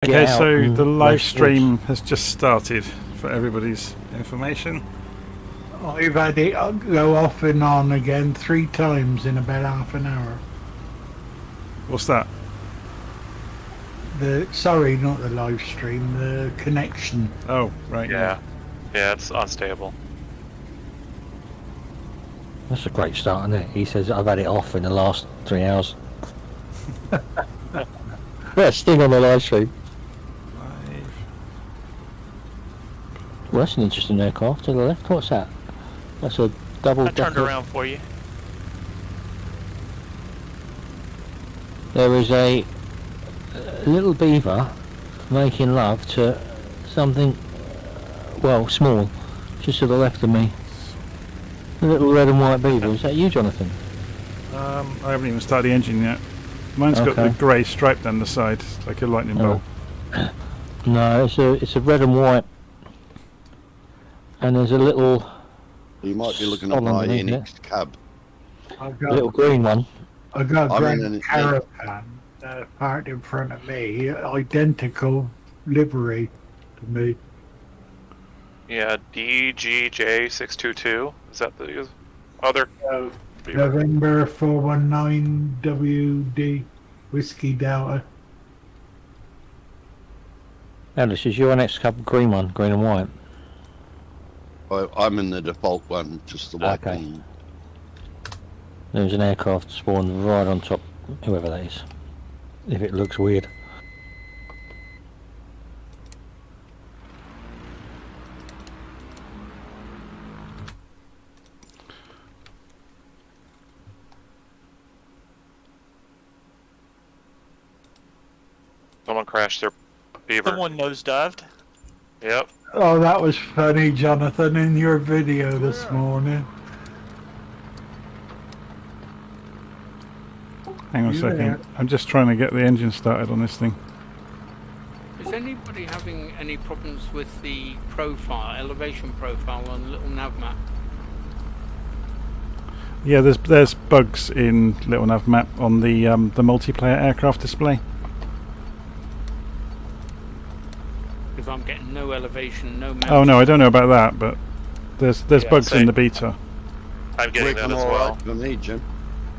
Okay, out. so the live stream has just started for everybody's information. I've had it go off and on again 3 times in about half an hour. What's that? Sorry, not the live stream, the connection. Oh, right. Yeah, it's unstable. That's a great start, isn't it? He says, I've had it off in the last 3 hours. Yeah, still on the live stream. Live. Well, that's an interesting aircraft to the left. What's that? That's a double I turned around for you. There is a little beaver making love to something, well, small, just to the left of me. A little red and white beaver. Is that you, Jonathan? I haven't even started the engine yet. Mine's got the grey stripe down the side, like a lightning bolt. No, it's a red and white, and there's a little. You might be looking at my NX cab. I've A got little green one. I got a I'm in Grand an- Caravan parked in front of me, identical livery to me. Yeah, DGJ622. Is that the other? November 419 WD Whiskey Delta. Alice, is your next cup green one, green and white? I'm in the default one, just the white Okay. one. There's an aircraft spawned right on top, whoever that is. If it looks weird. Someone crashed their beaver. Someone nosedived. Yep. Oh, that was funny, Jonathan, in your video this morning. Hang on a second. I'm just trying to get the engine started on this thing. Is anybody having any problems with the profile, elevation profile on the little nav map? Yeah, there's bugs in Little Nav Map on the multiplayer aircraft display. Because I'm getting no elevation, no map. Oh no, I don't know about that, but there's bugs same. in the beta. I'm getting that Working as all well. right for me, Jim.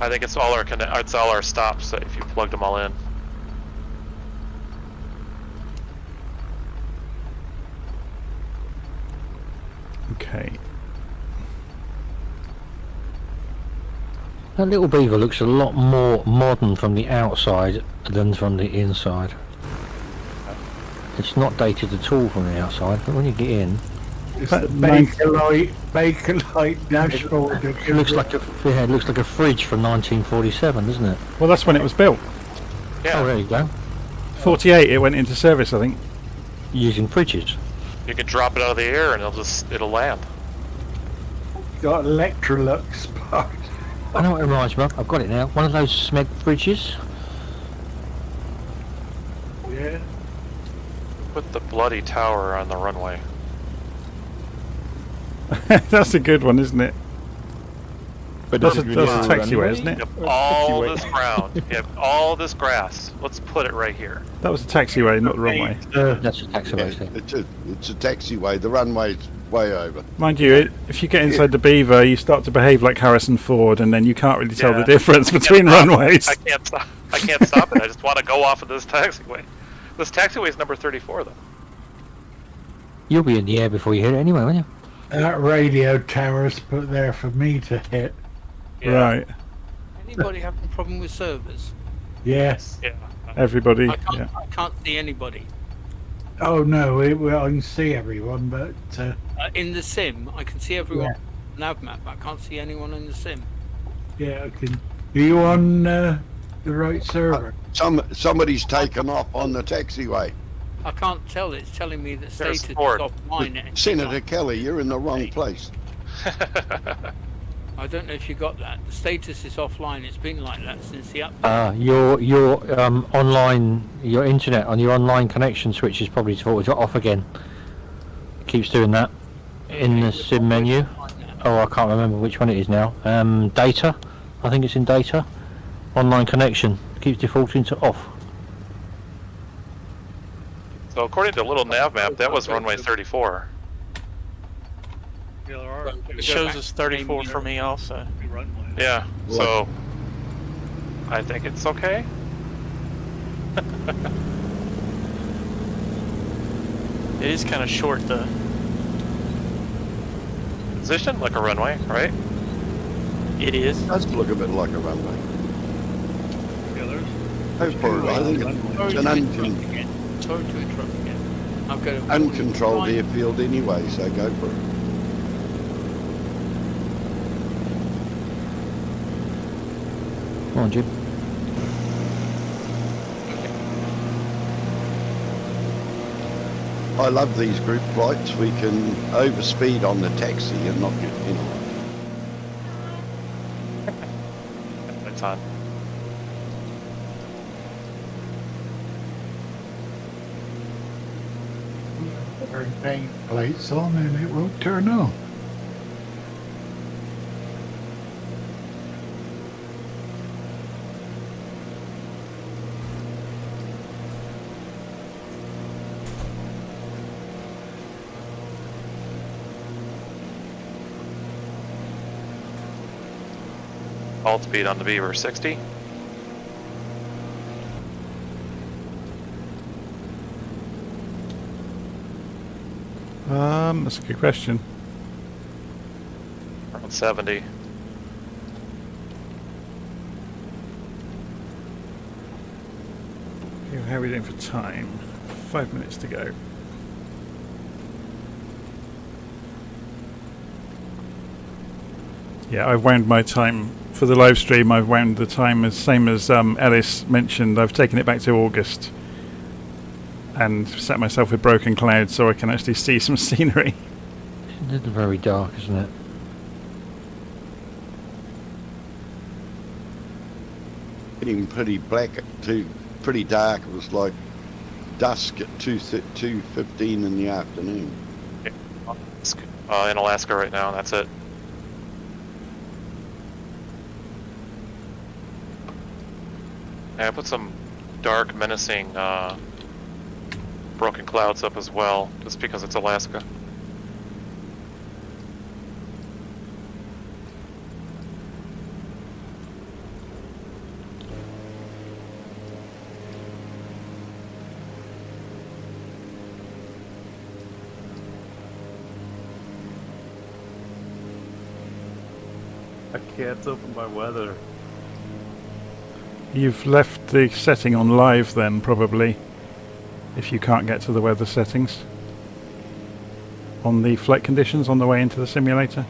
I think it's all our stops if you plugged them all in. Okay. That little beaver looks a lot more modern from the outside than from the inside. It's not dated at all from the outside, but when you get in, It's the Bakelite dashboard. it looks like a fridge from 1947, doesn't it? Well, that's when it was built. Yeah. Oh, there you go. 48, it went into service, I think. Using fridges. You can drop it out of the air and it'll land. Got Electrolux part. I know what it reminds me of. I've got it now. One of those Smeg fridges. Yeah. Put the bloody tower on the runway. That's a good one, isn't it? But That's a taxiway, isn't it? You have all this ground. You have all this grass. Let's put it right here. That was a taxiway, not the runway. That's a taxiway Yeah, thing. it's a taxiway. The runway's way over. Mind you, if you get inside the Beaver, you start to behave like Harrison Ford, and then you can't really tell the Yeah. difference between runways. I can't stop. I can't stop it. I just want to go off of this taxiway. This taxiway is number 34, though. You'll be in the air before you hit it anyway, won't you? That radio tower's put there for me to hit. Yeah. Right. Anybody having a problem with servers? Yes. Yeah. Everybody. I can't, Yeah. I can't see anybody. Oh no, I can see everyone, but In the sim, I can see everyone Yeah. on the nav map, but I can't see anyone in the sim. yeah, I can. Are you on the right server? Somebody's taken off on the taxiway. I can't tell. It's telling me that There's status is Ford. offline. at any Senator time. Kelly, you're in the wrong place. I don't know if you got that. The status is offline. It's been like that since the update. Your online, your internet on your online connection switch is probably defaulted off again. It keeps doing that in the sim menu. Oh, I can't remember which one it is now. Data, I think it's in data. Online connection keeps defaulting to off. So according to a little nav map, that was runway 34. Yeah, there are. It shows us 34 for me also. Yeah, so I think it's okay. It is kind of short though. Position like a runway, right? It is. It does look a bit like a runway. Yeah, there's. Go for it. I think it's an Sorry to interrupt again. I've got a uncontrolled airfield anyway, so go for it. Come on, Jim. I love these group flights. We can overspeed on the taxi and not get, you know. It's on. Turn name plates on and it won't turn on. Alt speed on the Beaver 60. That's a good question. Around 70. Okay, how are we doing for time? 5 minutes to go. Yeah, I've wound my time for the live stream. I've wound the time as same as Ellis mentioned. I've taken it back to August and set myself with broken clouds so I can actually see some scenery. It's very dark, isn't it? Getting pretty black, pretty dark. It was like dusk at 2:15 in the afternoon. In Alaska right now, that's it. Yeah, I put some dark, menacing, broken clouds up as well, just because it's Alaska. I can't open my weather. You've left the setting on live then, probably, if you can't get to the weather settings. On the flight conditions on the way into the simulator.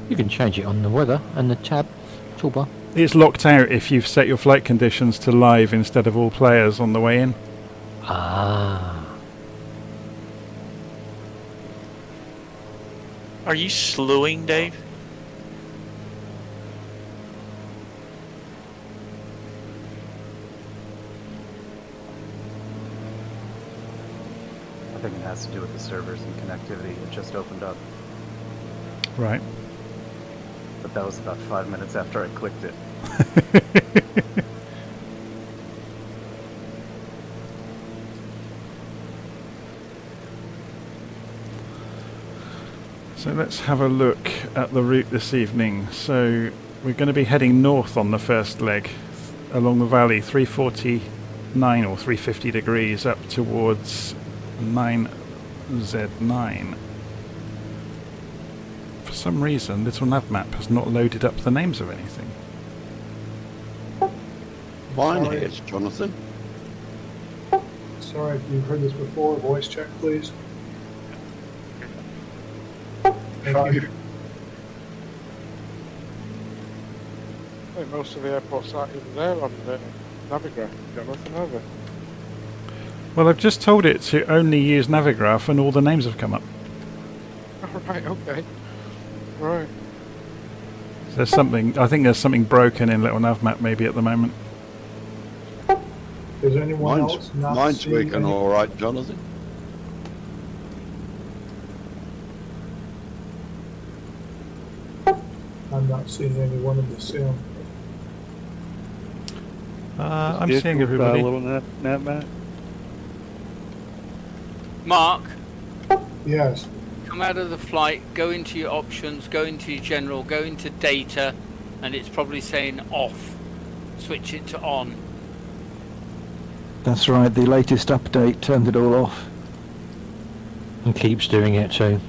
You can change it on the weather and the tab toolbar. It's locked out if you've set your flight conditions to live instead of all players on the way in. Ah. Are you slewing, Dave? I think it has to do with the servers and connectivity. It just opened up, Right. but that was about 5 minutes after I clicked it. So let's have a look at the route this evening. So we're going to be heading north on the first leg along the valley, 349 or 350 degrees up towards 9Z9. For some reason, Little Nav Map has not loaded up the names of anything. Mine has, Jonathan. Sorry if you've heard this before. Voice check, please. Thank you. Hey, most of the airports aren't even there on the Navigraph. Got nothing over. Well, I've just told it to only use Navigraph and all the names have come up. Oh, right, okay. Right. There's something, I think there's something broken in Little Nav Map maybe at the moment. Is anyone else not Mine's seeing working any? all right, Jonathan. I'm not seeing anyone in the sim. I'm seeing everybody. A little nap back. Mark, Yes. come out of the flight, go into your options, go into your general, go into data, and it's probably saying off. Switch it to on. That's right, the latest update turned it all off. And keeps doing it too.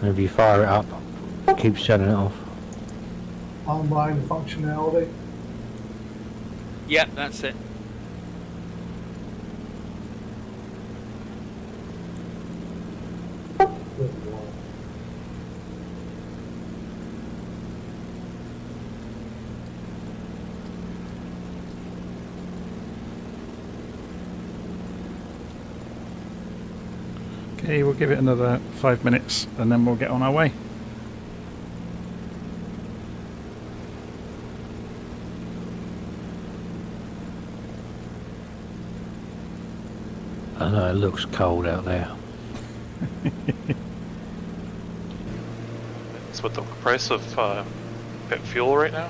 And if you fire it up, it keeps turning it off. Online functionality. Yep, that's it. Good Lord. Okay, we'll give it another 5 minutes and then we'll get on our way. I know it looks cold out there. It's with the price of fuel right now.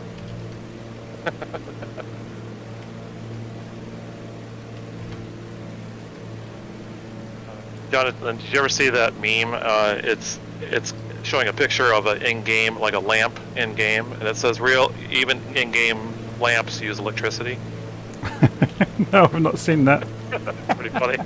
Jonathan, did you ever see that meme? It's showing a picture of an in-game, like a lamp in-game, and it says even in-game lamps use electricity. No, I've not seen that. Pretty funny.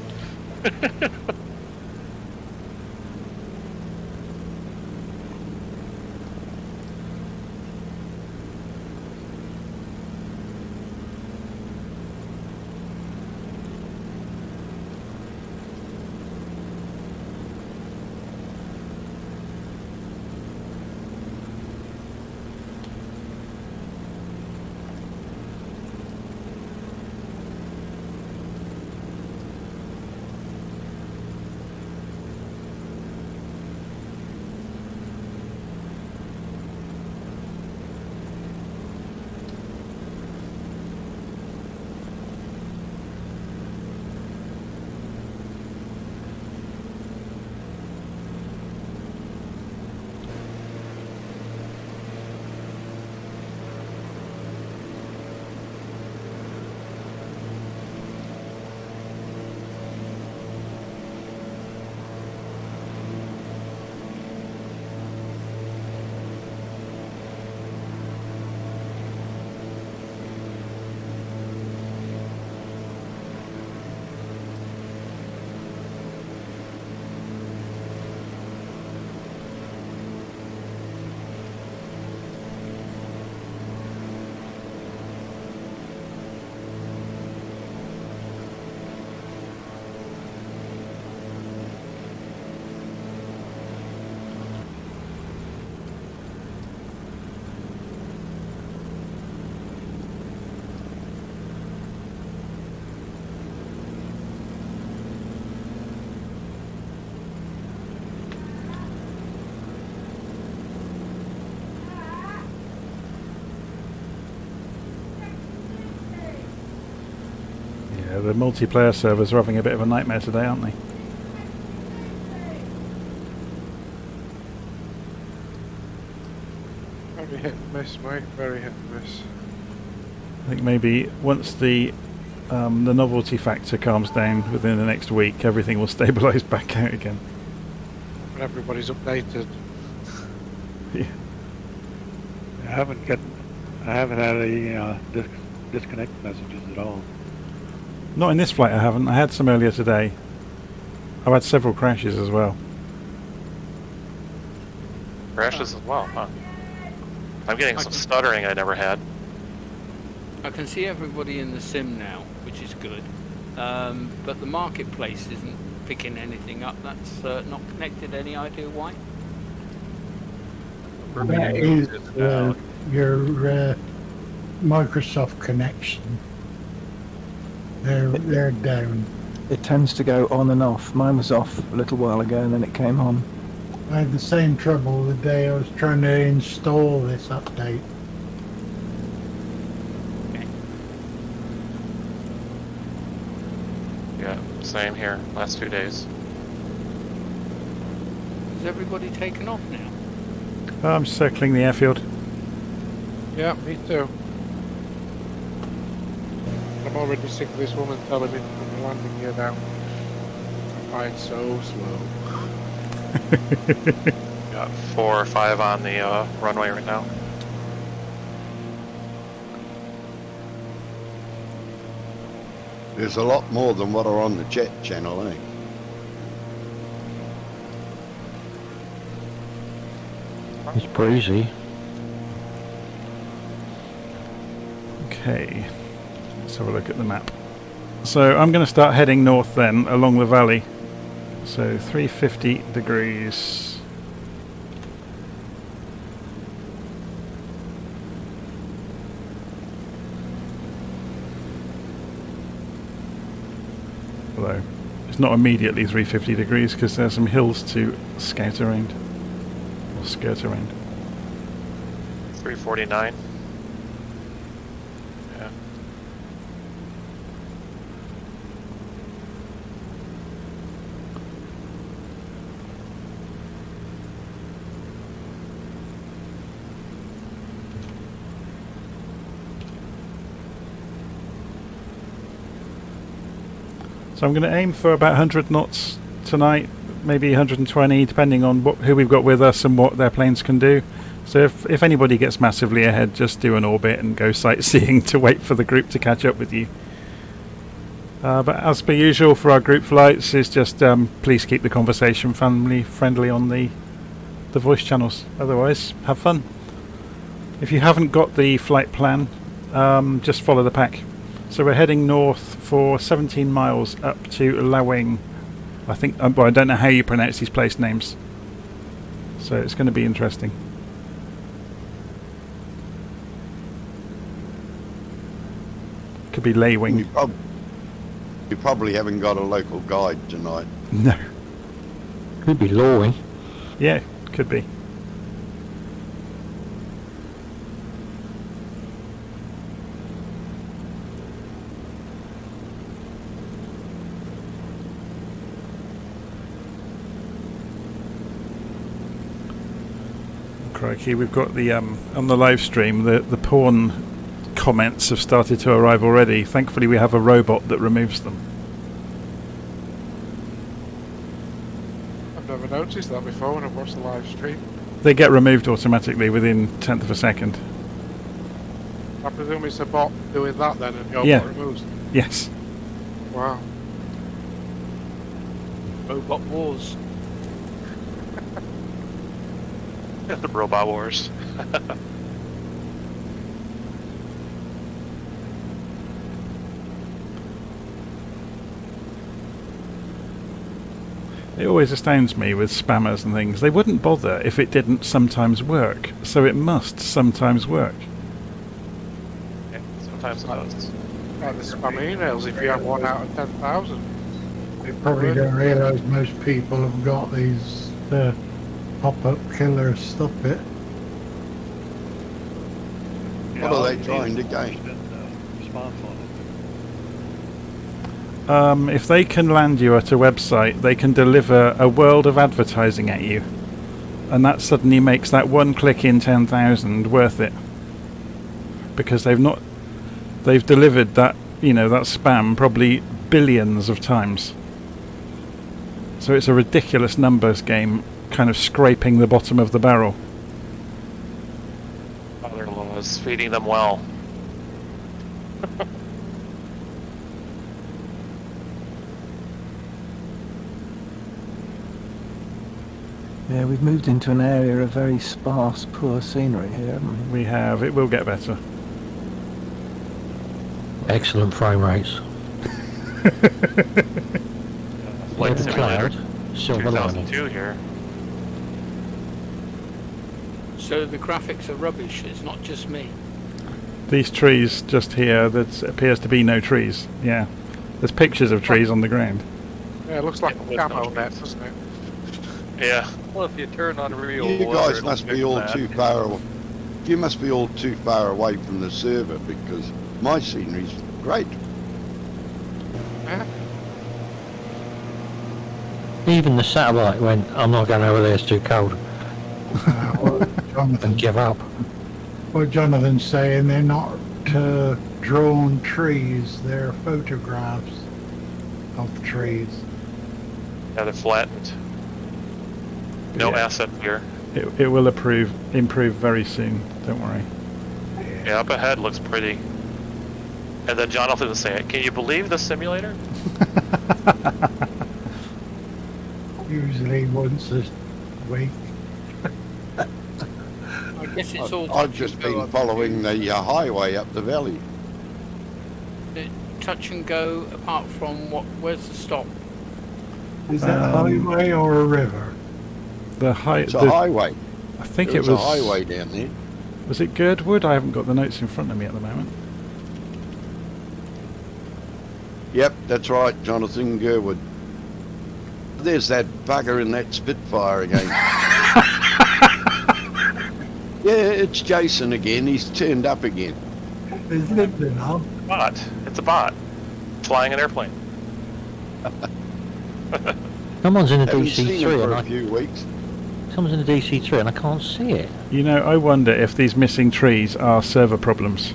Yeah, the multiplayer servers are having a bit of a nightmare today, aren't they? Very hit and miss, mate. Very hit and miss. I think maybe once the novelty factor calms down within the next week, everything will stabilise back out again. When everybody's updated. Yeah. I haven't had any disconnect messages at all. Not in this flight, I haven't. I had some earlier today. I've had several crashes as well. Crashes as well, huh? I'm getting some stuttering I never had. I can see everybody in the sim now, which is good. But the marketplace isn't picking anything up. That's not connected. Any idea why? That is your Microsoft connection. They're down. It tends to go on and off. Mine was off a little while ago and then it came on. I had the same trouble the day I was trying to install this update. Yeah, same here. Last 2 days. Has everybody taken off now? I'm circling the airfield. Yeah, me too. I'm already sick of this woman telling me to put the landing gear down. I'm flying so slow. Got 4 or 5 on the runway right now. There's a lot more than what are on the jet channel, eh? It's breezy. Okay, let's have a look at the map. So I'm going to start heading north then, along the valley. So 350 degrees. Although, it's not immediately 350 degrees because there's some hills to scout around. Or skirt around. 349. Yeah. So I'm going to aim for about 100 knots tonight, maybe 120, depending on who we've got with us and what their planes can do. So if anybody gets massively ahead, just do an orbit and go sightseeing to wait for the group to catch up with you. But as per usual for our group flights, is just please keep the conversation friendly on the voice channels. Otherwise, have fun. If you haven't got the flight plan, just follow the pack. So we're heading north for 17 miles up to Lawing. I think, well, I don't know how you pronounce these place names. So it's going to be interesting. Could be Lawing. You probably haven't got a local guide tonight. No. Could be Lawing. Yeah, could be. Crikey, we've got the on the live stream the porn comments have started to arrive already. Thankfully we have a robot that removes them. I've never noticed that before when I've watched the live stream. They get removed automatically within 1/10 of a second. I presume it's a bot doing that then and your Yeah. bot removes them. Yes. Wow. Robot wars. The Robot Wars. It always astounds me with spammers and things. They wouldn't bother if it didn't sometimes work. So it must sometimes work. Yeah, sometimes it does. Like the spam emails if you have 1 out of 10,000. They probably don't realise most people have got these pop-up killers. Stop it. What are they trying to gain? Response on it. If they can land you at a website, they can deliver a world of advertising at you. And that suddenly makes that one click in 10,000 worth it. Because they've delivered that, that spam probably billions of times. So it's a ridiculous numbers game, kind of scraping the bottom of the barrel. Father-in-law is feeding them well. Yeah, we've moved into an area of very sparse, poor scenery here, haven't we? We have. It will get better. Excellent frame rates. Flight the Simulator cloud, silver lining. 2002 here. So the graphics are rubbish. It's not just me. These trees just here, that appears to be no trees. Yeah. There's pictures of trees on the ground. Yeah, it looks like Yeah, a with camo no net, trees. doesn't it? Yeah. Well, if you turn on real You water, guys it'll must be fix all that. too far away. You must be all too far away from the server because my scenery's great. Yeah. Even the satellite went, I'm not going over there, it's too cold. What And give up. Jonathan's saying, they're not drawn trees. They're photographs of the trees. Yeah, they're flattened. No Yeah. asset here. It will improve very soon. Don't worry. Yeah, up ahead looks pretty. And then Jonathan was saying, "Can you believe the simulator?" Usually once a week. I guess it's all I've just been following the highway up the valley. touch and go. Apart from where's the stop? Is that a highway or a river? It's a highway. I think There it was was a highway down there. Was it Girdwood? I haven't got the notes in front of me at the moment. Yep, that's right, Jonathan Girdwood. There's that bugger in that Spitfire again. Yeah, it's Jason again. He's turned up again. There's Linden on. Bot. It's a bot. Flying an airplane. Someone's in a Haven't seen him DC3 for and a few weeks. someone's in a DC3 and I can't see it. You know, I wonder if these missing trees are server problems.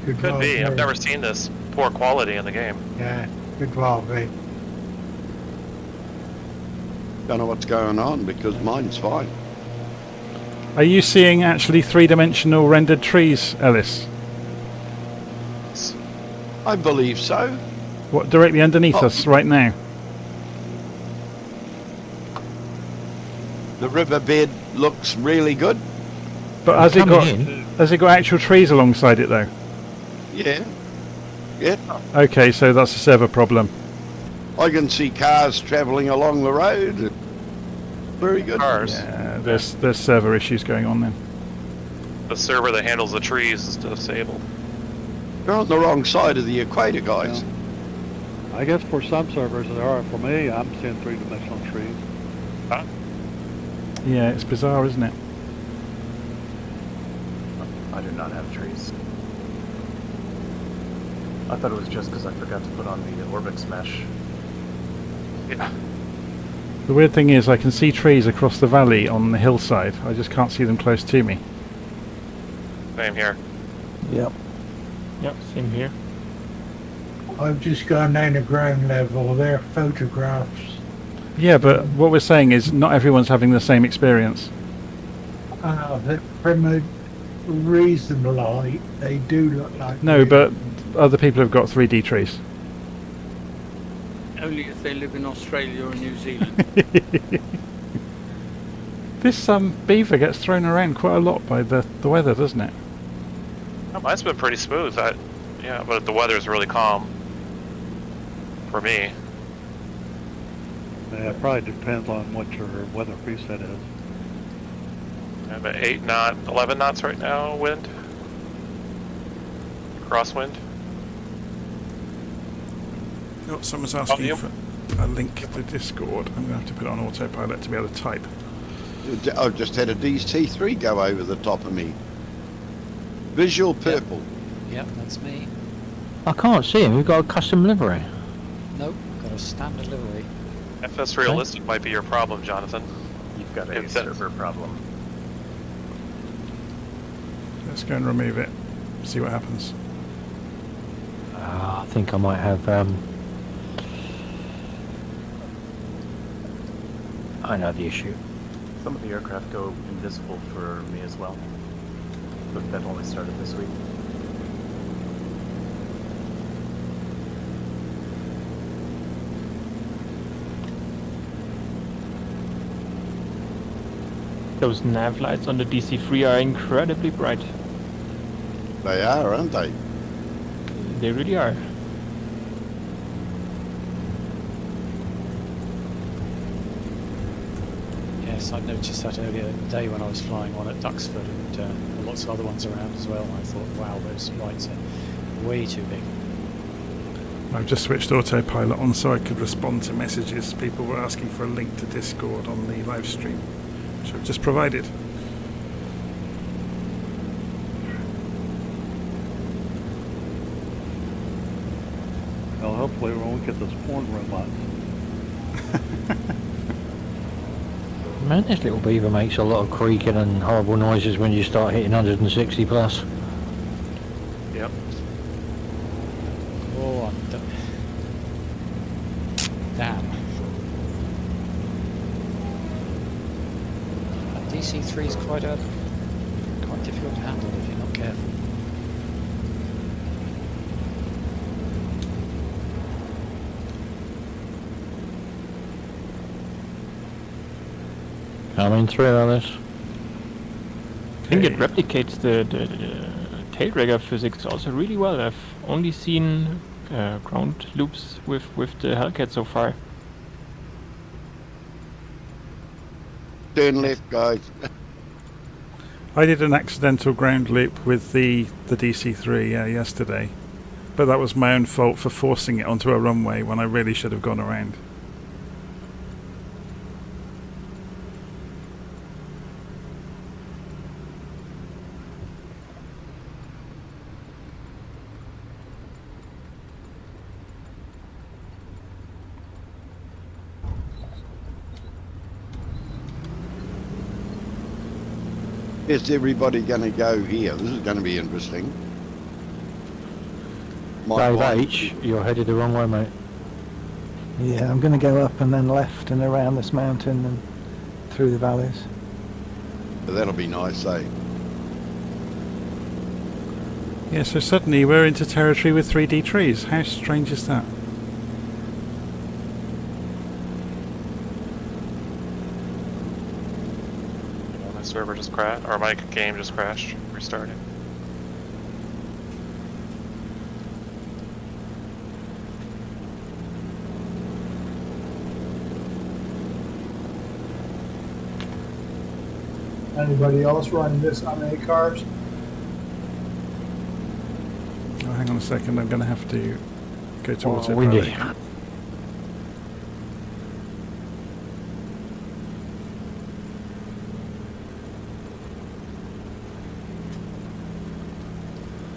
Could Could well be. I've never seen this poor quality in the game. Yeah, could well be. Don't know what's going on because mine's fine. Are you seeing actually three-dimensional rendered trees, Ellis? I believe so. What, directly underneath us right now? The riverbed looks really good. But has it got actual trees alongside it though? Yeah. Yeah. Okay, so that's a server problem. I can see cars travelling along the road. Very good. Cars. Yeah, there's server issues going on then. The server that handles the trees is disabled. They're on the wrong side of the equator, guys. I guess for some servers there are. For me, I'm seeing three-dimensional trees. Huh? Yeah, it's bizarre, isn't it? I do not have trees. I thought it was just because I forgot to put on the Orbix mesh. Yeah. The weird thing is I can see trees across the valley on the hillside. I just can't see them close to me. Same here. Yep. Yep, same here. I've just gone down to ground level. They're photographs. Yeah, but what we're saying is not everyone's having the same experience. From a reasonable height, they do look like... No, but other people have got 3D trees. Only if they live in Australia or New Zealand. This beaver gets thrown around quite a lot by the weather, doesn't it? Oh, mine's been pretty smooth. Yeah, but the weather's really calm. For me. Yeah, it probably depends on what your weather preset is. I'm at 11 knots right now, wind. Crosswind. Oh, someone's asking for a link to Discord. I'm going to have to put it on autopilot to be able to type. I've just had a DC3 go over the top of me. Visual purple. Yep, that's me. I can't see him. We've got a custom livery. Nope, got a standard livery. FS Realistic might be your problem, Jonathan. You've got a server problem. Let's go and remove it. See what happens. I think I might have. I know the issue. Some of the aircraft go invisible for me as well. But that only started this week. Those nav lights on the DC3 are incredibly bright. They are, aren't they? They really are. Yes, I noticed that earlier today when I was flying one at Duxford, and lots of other ones around as well. I thought, wow, those lights are way too big. I've just switched autopilot on so I could respond to messages. People were asking for a link to Discord on the live stream, which I've just provided. Well, hopefully we won't get those porn robots. Man, this little beaver makes a lot of creaking and horrible noises when you start hitting 160 plus. Oh, I'm done. Damn. That DC3 is quite difficult to handle if you're not careful. Coming through on this. I think it replicates the tail dragger physics also really well. I've only seen ground loops with the Hellcat so far. Turn left, guys. I did an accidental ground loop with the DC3 yesterday, but that was my own fault for forcing it onto a runway when I really should have gone around. Is everybody going to go here? This is going to be interesting. Dave H, you're headed the wrong way, mate. Yeah, I'm going to go up and then left and around this mountain and through the valleys. That'll be nice, eh? Yeah, so suddenly we're into territory with 3D trees. How strange is that? My server just crashed, or my game just crashed. Restarting. Anybody else running this on any cars? Oh, hang on a second, I'm going to have to go to autopilot. windy.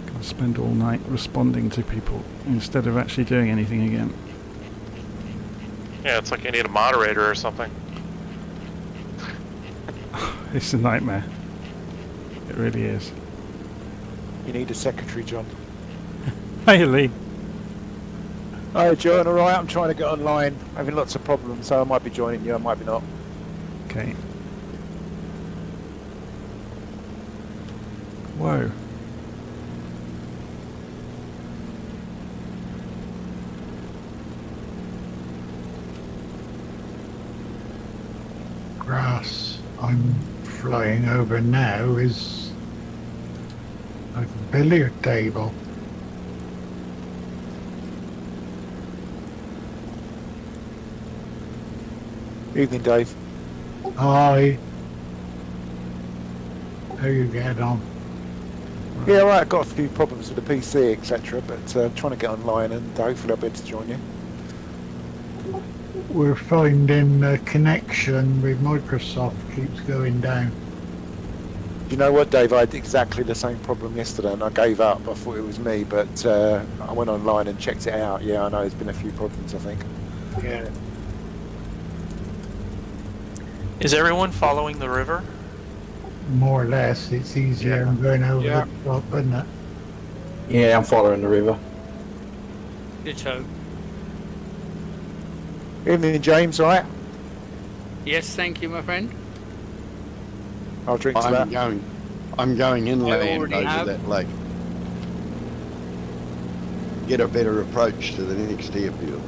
Gonna spend all night responding to people instead of actually doing anything again. Yeah, it's like you need a moderator or something. It's a nightmare. It really is. You need a secretary, John. Hey Lee. Hi John, alright, I'm trying to get online. Having lots of problems, so I might be joining you, I might be not. Okay. Whoa. Grass I'm flying over now is like a billiard table. Evening, Dave. Hi. How you get on? Yeah, right, I've got a few problems with the PC, etc., but trying to get online and hopefully I'll be able to join you. We're finding the connection with Microsoft keeps going down. You know what, Dave? I had exactly the same problem yesterday and I gave up. I thought it was me, but I went online and checked it out. Yeah, I know there's been a few problems, I think. Yeah. Is everyone following the river? More or less, it's easier than going over the top, isn't it? Yeah, I'm following the river. Ditto. Evening, James, alright? Yes, thank you, my friend. I'll drink to that. I'm going inland already over have. that lake. Get a better approach to the next airfield.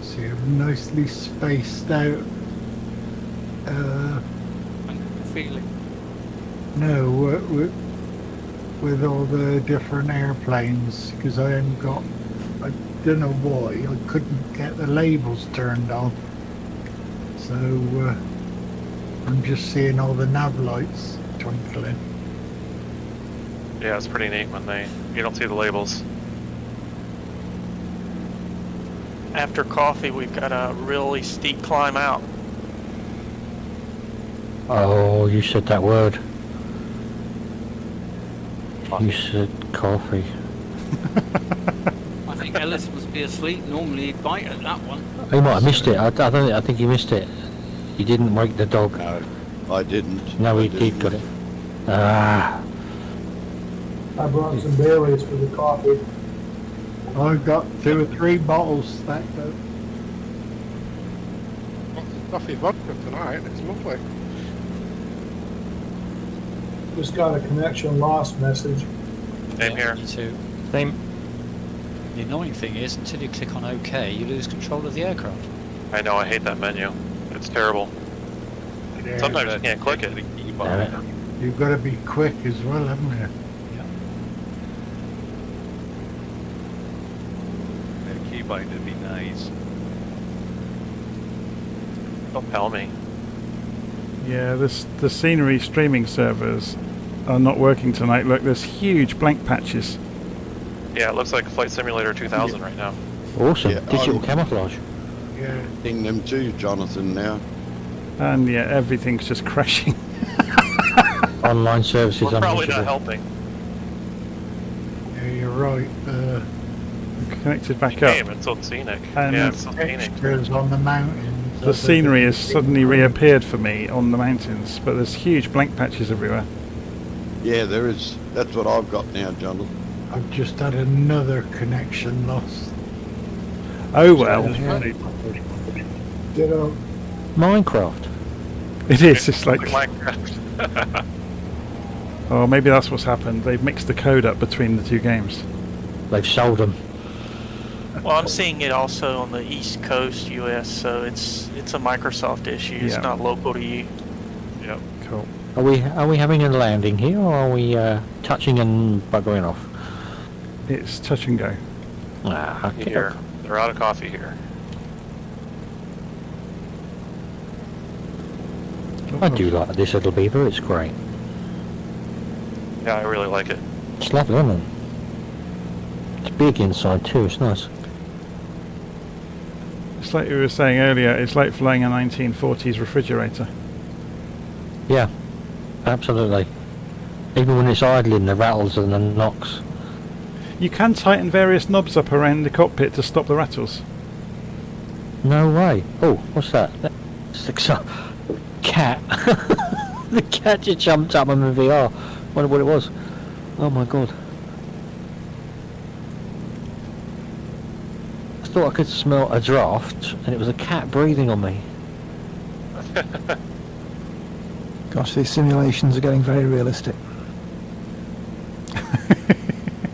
See, nicely spaced out. Feeling. No, with all the different airplanes, because I haven't got, I don't know why, I couldn't get the labels turned on. So I'm just seeing all the nav lights twinkling. Yeah, it's pretty neat when you don't see the labels. After coffee, we've got a really steep climb out. Oh, you said that word. You said coffee. I think think Ellis must be asleep. Normally he'd bite at that one. He might have missed it. I think he missed it. He didn't wake the dog. No, I didn't. No, he I did didn't. got it. Ah. I brought some Baileys for the coffee. I've got 2 or 3 bottles stacked up. Got some coffee vodka tonight. It's lovely. Just got a connection lost message. Same here. Me too. Same. The annoying thing is, until you click on OK, you lose control of the aircraft. I know, I hate that menu. It's terrible. Yeah, Sometimes you can't click it. You've got to be quick as well, haven't you? That keybind would be nice. Don't tell me. Yeah, the scenery streaming servers are not working tonight. Look, there's huge blank patches. Yeah, it looks like Flight Simulator 2000 right now. Awesome. Yeah, Digital I'm- camouflage. Yeah. Seeing them too, Jonathan, now. And yeah, everything's just crashing. Online services We're probably unreachable. not helping. Yeah, you're right. Connected back Game, up. it's so scenic. And Yeah, it's so scenic. Textures on the mountains. The scenery has suddenly reappeared for me on the mountains, but there's huge blank patches everywhere. Yeah, there is. That's what I've got now, Jonathan. I've just had another connection lost. Oh well. Ditto. Minecraft. It is, it's like... Minecraft. Oh, maybe that's what's happened. They've mixed the code up between the two games. They've sold them. Well, I'm seeing it also on the East Coast, US, so it's a Microsoft issue. It's Yeah. not local to you. Yep. Cool. Are we having a landing here, or are we touching and buggering off? It's touch and go. Ah, okay. Here. They're out of coffee here. I do like this little beaver. It's great. Yeah, I really like it. It's lovely, isn't it? It's big inside too. It's nice. It's like you were saying earlier, it's like flying a 1940s refrigerator. Yeah, absolutely. Even when it's idling, the rattles and the knocks. You can tighten various knobs up around the cockpit to stop the rattles. No way. Oh, what's that? That's the cat. The cat just jumped up on the VR. Wonder what it was. Oh my god. I thought I could smell a draft, and it was a cat breathing on me. Gosh, these simulations are getting very realistic.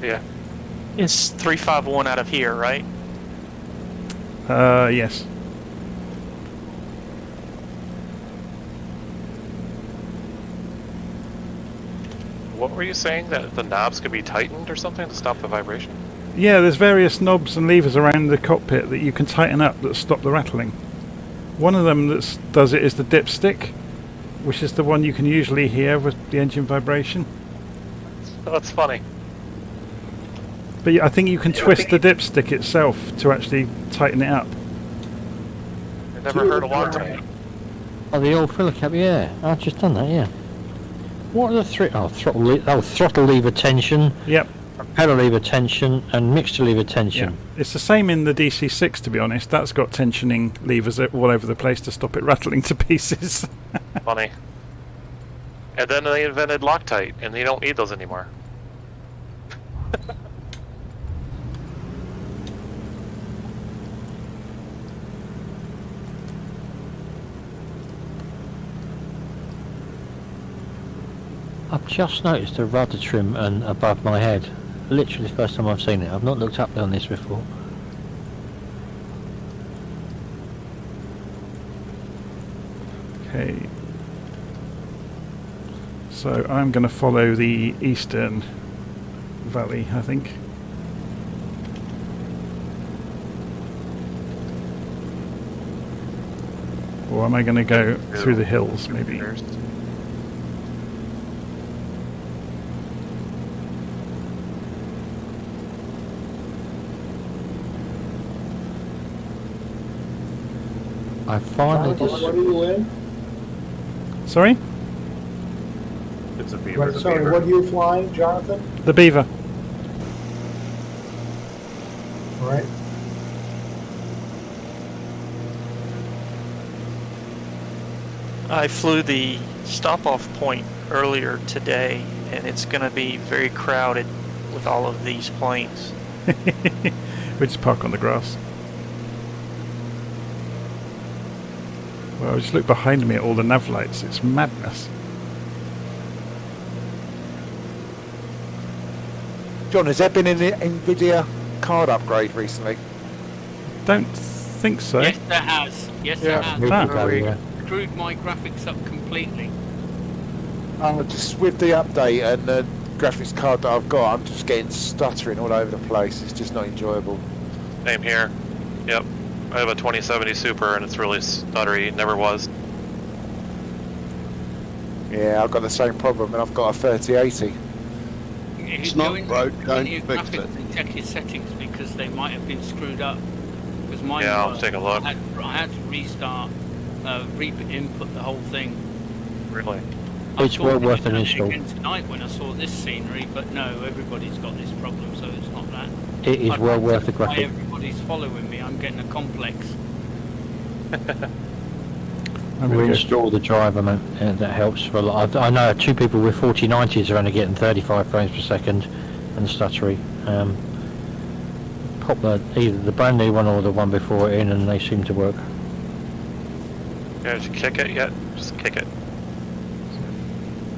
Yeah. It's 351 out of here, right? Yes. What were you saying? That the knobs could be tightened or something to stop the vibration? Yeah, there's various knobs and levers around the cockpit that you can tighten up that stop the rattling. One of them that does it is the dipstick, which is the one you can usually hear with the engine vibration. That's funny. But I think you can twist the dipstick itself to actually tighten it up. I never heard of Loctite. Oh, the old filler cap, yeah. I've just done that, yeah. What are the three? Oh, throttle lever tension. Yep. Pedal lever tension and mixture lever tension. Yeah. It's the same in the DC6, to be honest. That's got tensioning levers all over the place to stop it rattling to pieces. Funny. And then they invented Loctite, and they don't need those anymore. I've just noticed a rudder trim and above my head. Literally the first time I've seen it. I've not looked up on this before. Okay. So I'm going to follow the eastern valley, I think. Or am I going to go through the hills, maybe? I finally just... What are you in? Sorry? It's a beaver. Right, sorry, what are you flying, Jonathan? The Beaver. Right I flew the stop-off point earlier today, and it's going to be very crowded with all of these planes. We just park on the grass. Well, just look behind me at all the nav lights. It's madness. John, has there been an NVIDIA card upgrade recently? Don't think so. Yes, there has. Yes, there has. Screwed my graphics up completely. Just with the update and the graphics card that I've got, I'm just getting stuttering all over the place. It's just not enjoyable. Same here. Yep. I have a 2070 Super and it's really stuttery. It never was. Yeah, I've got the same problem, and I've got a 3080. It's not broke, don't fix it. And check your settings because they might have been screwed up. Because mine Yeah, I'll take a look. I had to restart, re-input the whole thing. Really? It's well worth an install. Tonight when I saw this scenery, but no, everybody's got this problem, so it's not that. It is well worth the graphic. Everybody's following me. I'm getting a complex. We install the driver, man, and that helps for a lot. I know 2 people with 4090s are only getting 35 frames per second and stuttery. Pop either the brand new one or the one before it in, and they seem to work. Yeah, did you kick it yet? Just kick it.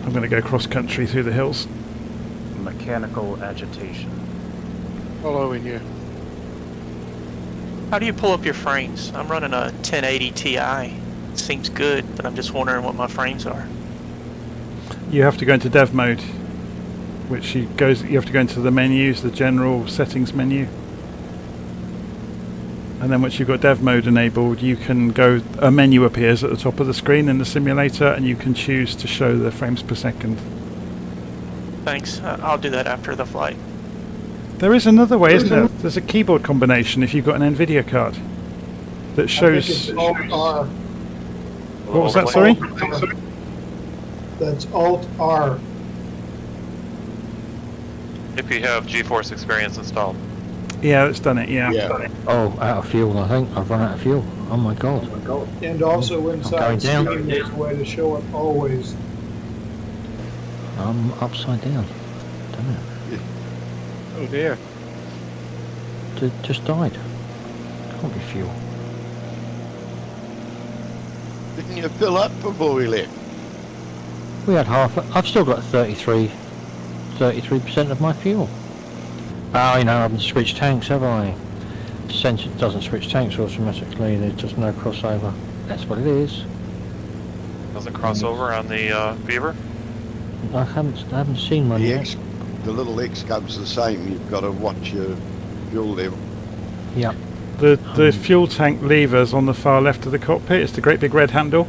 I'm going to go cross country through the hills. Mechanical agitation. Following you. How do you pull up your frames? I'm running a 1080 Ti. It seems good, but I'm just wondering what my frames are. You have to go into dev mode, which you have to go into the menus, the general settings menu. And then once you've got dev mode enabled, you can go, a menu appears at the top of the screen in the simulator, and you can choose to show the frames per second. Thanks. I'll do that after the flight. There is another way, isn't there? There's a keyboard combination if you've got an NVIDIA card that shows... I think it's Alt-R. What was that, sorry? That's Alt-R. If you have GeForce Experience installed. Yeah, it's done it, yeah. Oh, out of fuel, I think. I've run out of fuel. Oh my god. And also inside down. Steam, there's a way to show it always. I'm upside down. Damn it. Oh dear. Just died. Can't be fuel. Didn't you fill up before we left? We had half. I've still got 33% of my fuel. Oh, you know, I haven't switched tanks, have I? Since it doesn't switch tanks automatically, there's just no crossover. That's what it is. Doesn't cross over on the Beaver? I haven't seen one yet. The little X cub's the same. You've got to watch your fuel level. Yeah. The fuel tank levers on the far left of the cockpit. It's the great big red handle.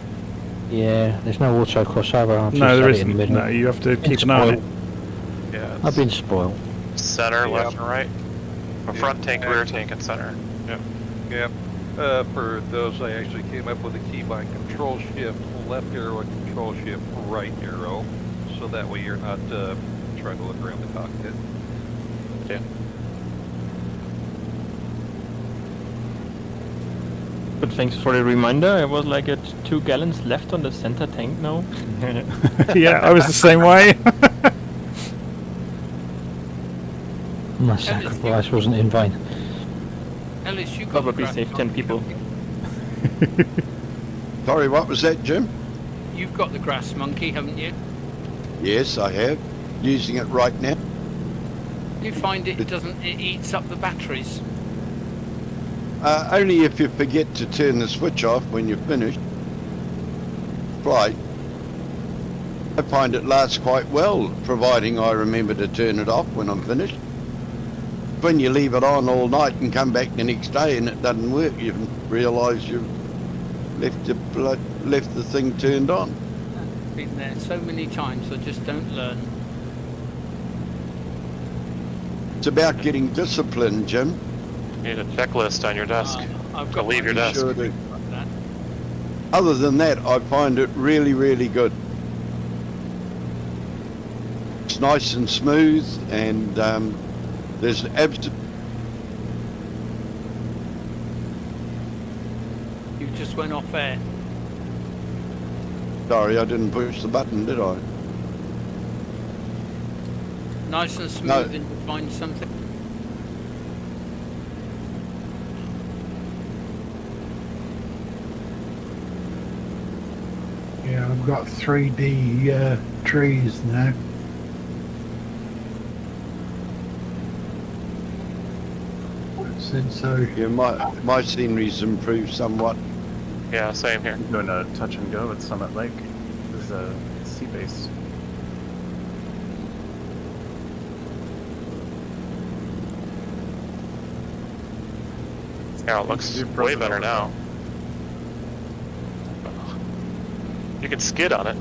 Yeah, there's no auto crossover. No, there isn't. No, you have to keep an eye on it. Yeah. I've been spoiled. Center, left and right. A front tank, rear tank, and center. Yep. Yep. For those, I actually came up with a keybind control shift left arrow and control shift right arrow, so that way you're not trying to look around the cockpit. Yeah. But thanks for the reminder. I was like at 2 gallons left on the center tank now. Yeah, I was the same way. My sacrifice wasn't in vain. Ellis, you got Probably saved 10 people. Sorry, what was that, Jim? You've got the grass monkey, haven't you? Yes, I have. Using it right now. You find it eats up the batteries. Only if you forget to turn the switch off when you're finished. Flight. I find it lasts quite well, providing I remember to turn it off when I'm finished. When you leave it on all night and come back the next day and it doesn't work, you realise you've left the thing turned on. I've been there so many times, I just don't learn. It's about getting disciplined, Jim. You need a checklist on your desk. I've got leave your You desk. sure do. Other than that, I find it really, really good. It's nice and smooth, and there's You just went off air. Sorry, I didn't push the button, did I? Nice and smooth No. and you find something. Yeah, I've got 3D trees now. Since I Yeah, my scenery's improved somewhat. Yeah, same here. I'm doing a touch and go at Summit Lake. There's a sea base. Yeah, it looks way better now. You can skid on it.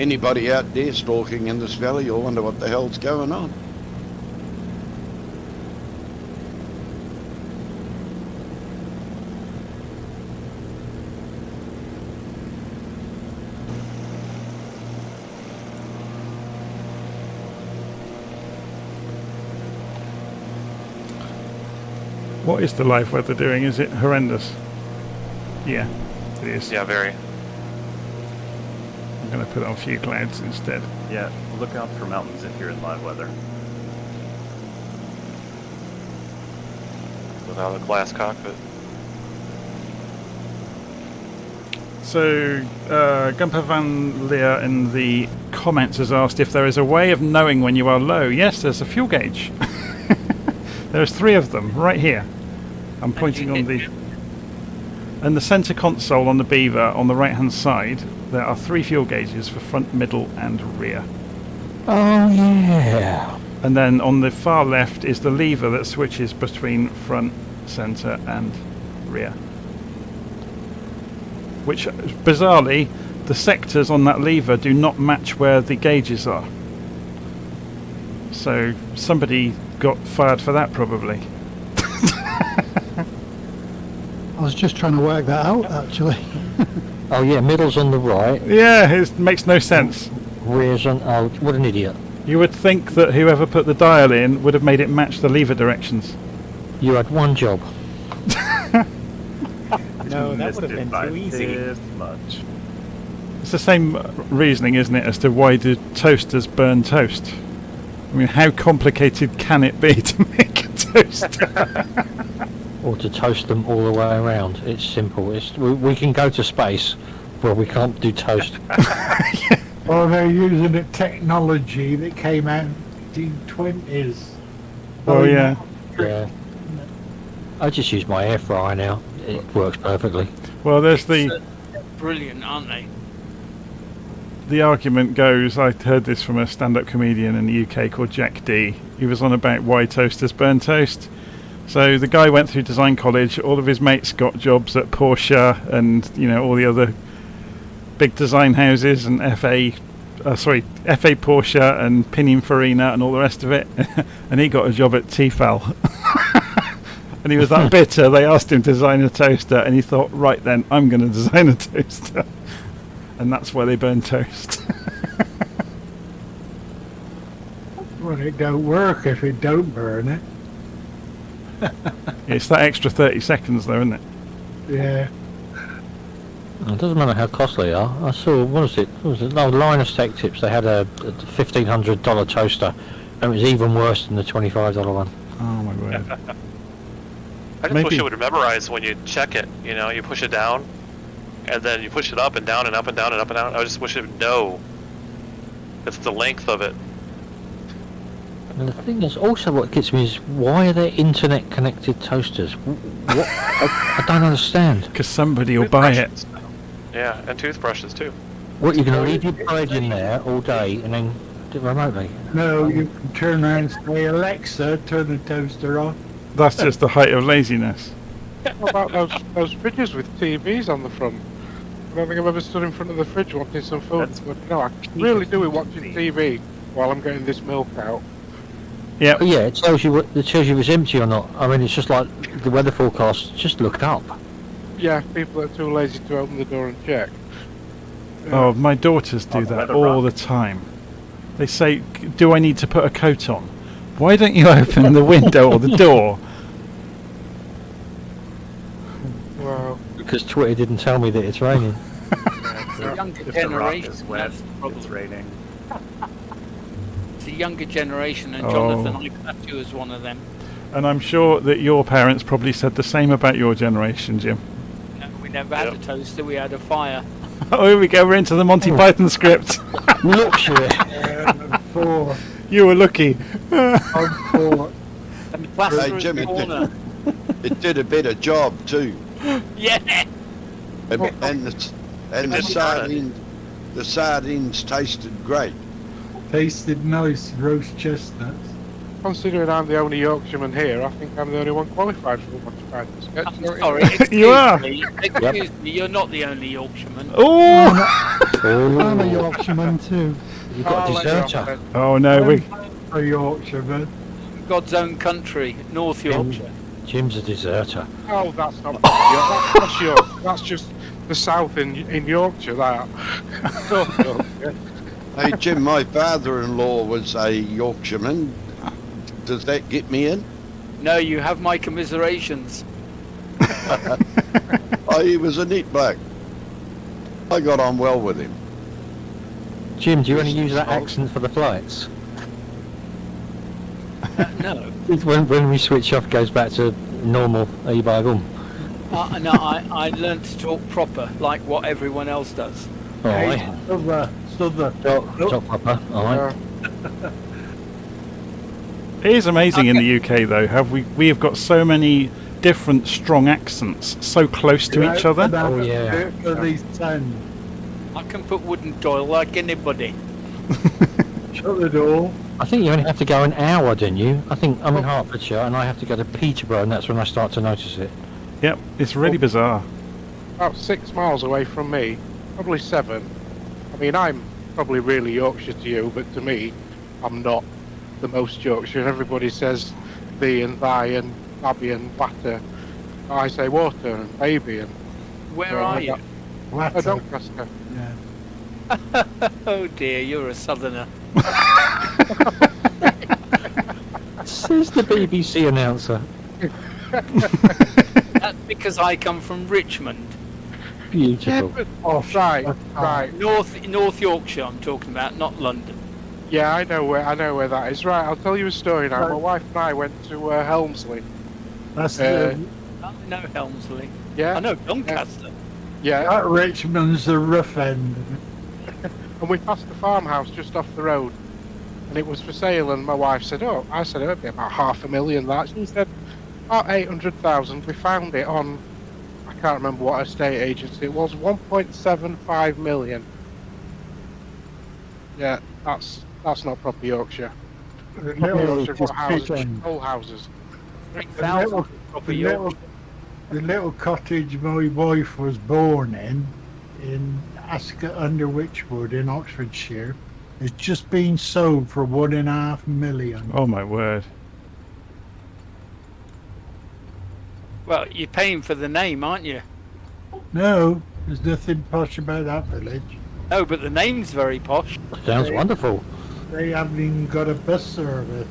Anybody out there stalking in this valley, you'll wonder what the hell's going on. What is the live weather doing? Is it horrendous? Yeah, it is. Yeah, very. I'm going to put on a few clouds instead. Yeah, look out for mountains if you're in live weather. Without a glass cockpit. So, Gumper Van Leer in the comments has asked if there is a way of knowing when you are low. Yes, there's a fuel gauge. There's 3 of them right here. I'm pointing on the... And the centre console on the Beaver on the right hand side, there are 3 fuel gauges for front, middle and rear. Oh yeah. And then on the far left is the lever that switches between front, centre and rear. Which, bizarrely, the sectors on that lever do not match where the gauges are. So somebody got fired for that probably. I was just trying to work that out, actually. Oh yeah, middle's on the right. Yeah, it makes no sense. Rear's on... Oh, what an idiot. You would think that whoever put the dial in would have made it match the lever directions. You had one job. No, that would have been too easy. This much. It's the same reasoning, isn't it, as to why do toasters burn toast? I mean, how complicated can it be to make a toaster? Or to toast them all the way around. It's simple. We can go to space, but we can't do toast. Or they're using a technology that came out in the 1920s. Oh yeah. Yeah. I just use my air fryer now. It works perfectly. Well, there's the Brilliant, aren't they? the argument goes. I heard this from a stand-up comedian in the UK called Jack D. He was on about why toasters burn toast. So the guy went through design college. All of his mates got jobs at Porsche and all the other big design houses and FA Porsche and Pininfarina and all the rest of it. And he got a job at Tefal. And he was that bitter. They asked him to design a toaster, and he thought, right then, I'm going to design a toaster. And that's why they burn toast. Well, it don't work if it don't burn it. It's that extra 30 seconds though, isn't it? Yeah. It doesn't matter how costly they are. I saw, what was it? No, Linus Tech Tips. They had a $1,500 toaster, and it was even worse than the $25 one. Oh my word. I just wish it would memorize when you check it. You push it down, and then you push it up and down and up and down and up and down. I just wish it would know. It's the length of it. And the thing is, also what gets me is, why are there internet-connected toasters? What? I don't understand. Because somebody will buy it. Yeah, and toothbrushes too. What, you're going to leave your bread in there all day and then do it remotely? No, you can turn around and say, Alexa, turn the toaster on. That's just the height of laziness. What about those fridges with TVs on the front? I don't think I've ever stood in front of the fridge watching some food. But no, I really do it watching TV while I'm getting this milk out. Yeah. Oh, yeah, it tells you if it's empty or not. I mean, it's just like the weather forecast. Just look up. Yeah, people are too lazy to open the door and check. Oh, my daughters do that all the time. They say, do I need to put a coat on? Why don't you open the window or the door? because Twitter didn't tell me that it's raining. The younger If the rock generation, is wet, that's the problem. it's raining. It's the younger generation, and Oh. Jonathan, I class you as one of them. And I'm sure that your parents probably said the same about your generation, Jim. We never had a toaster, we had a fire. Oh, here we go. We're into the Monty Python script. Yorkshire. 4. You were lucky. I'm 4. And the plaster Hey, in Jim, the corner. it did a better job too. Yeah! And the sardines tasted great. Tasted nice, roast chestnuts. Considering I'm the only Yorkshireman here, I think I'm the only one qualified for the Monty Python sketch. I'm sorry, excuse You are. me. Excuse me, you're not the only Yorkshireman. Oh! I'm a Yorkshireman too. You've got a deserter. Oh no, we. A Yorkshireman. God's own country, North Yorkshire. Jim's a deserter. Oh, that's not that's York. That's just the south in Yorkshire. That. North Yorkshire. Hey Jim, my father-in-law was a Yorkshireman. Does that get me in? No, you have my commiserations. Oh, he was a neat bloke. I got on well with him. Jim, do you want to use that accent for the flights? No. When we switch off, goes back to normal. Are you by boom? No, I learned to talk proper, like what everyone else does. Alright. Talk proper. Alright. It is amazing in the UK though. We have got so many different strong accents so close to each other. Oh yeah. I can put wooden doyle like anybody. Shut the door. I think you only have to go an hour, don't you? I think I'm in Hertfordshire and I have to go to Peterborough, and that's when I start to notice it. Yep, it's really bizarre. About 6 miles away from me, probably 7. I mean, I'm probably really Yorkshire to you, but to me, I'm not the most Yorkshire. Everybody says thee and thy and babby and water. I say water and baby and... Where are you? I Doncaster. Yeah. Oh dear, you're a southerner. Says the BBC announcer. That's because I come from Richmond. Beautiful. Right. North Yorkshire I'm talking about, not London. Yeah, I know where that is. Right, I'll tell you a story now. My wife and I went to Helmsley. That's I know Helmsley. Yeah. I know Doncaster. Yeah. That Richmond's the rough end. And we passed the farmhouse just off the road, and it was for sale. And my wife said, "Oh," I said, "It'd be about $500,000." That she said, "About 800,000." We found it on, I can't remember what estate agency it was, 1.75 million. Yeah, that's not proper Yorkshire. The Yorkshire got houses, whole houses. The little cottage my wife was born in Ascot under Wychwood in Oxfordshire, is just being sold for $1.5 million. Oh my word. Well, you're paying for the name, aren't you? No, there's nothing posh about that village. Oh, but the name's very posh. Sounds wonderful. They haven't even got a bus service.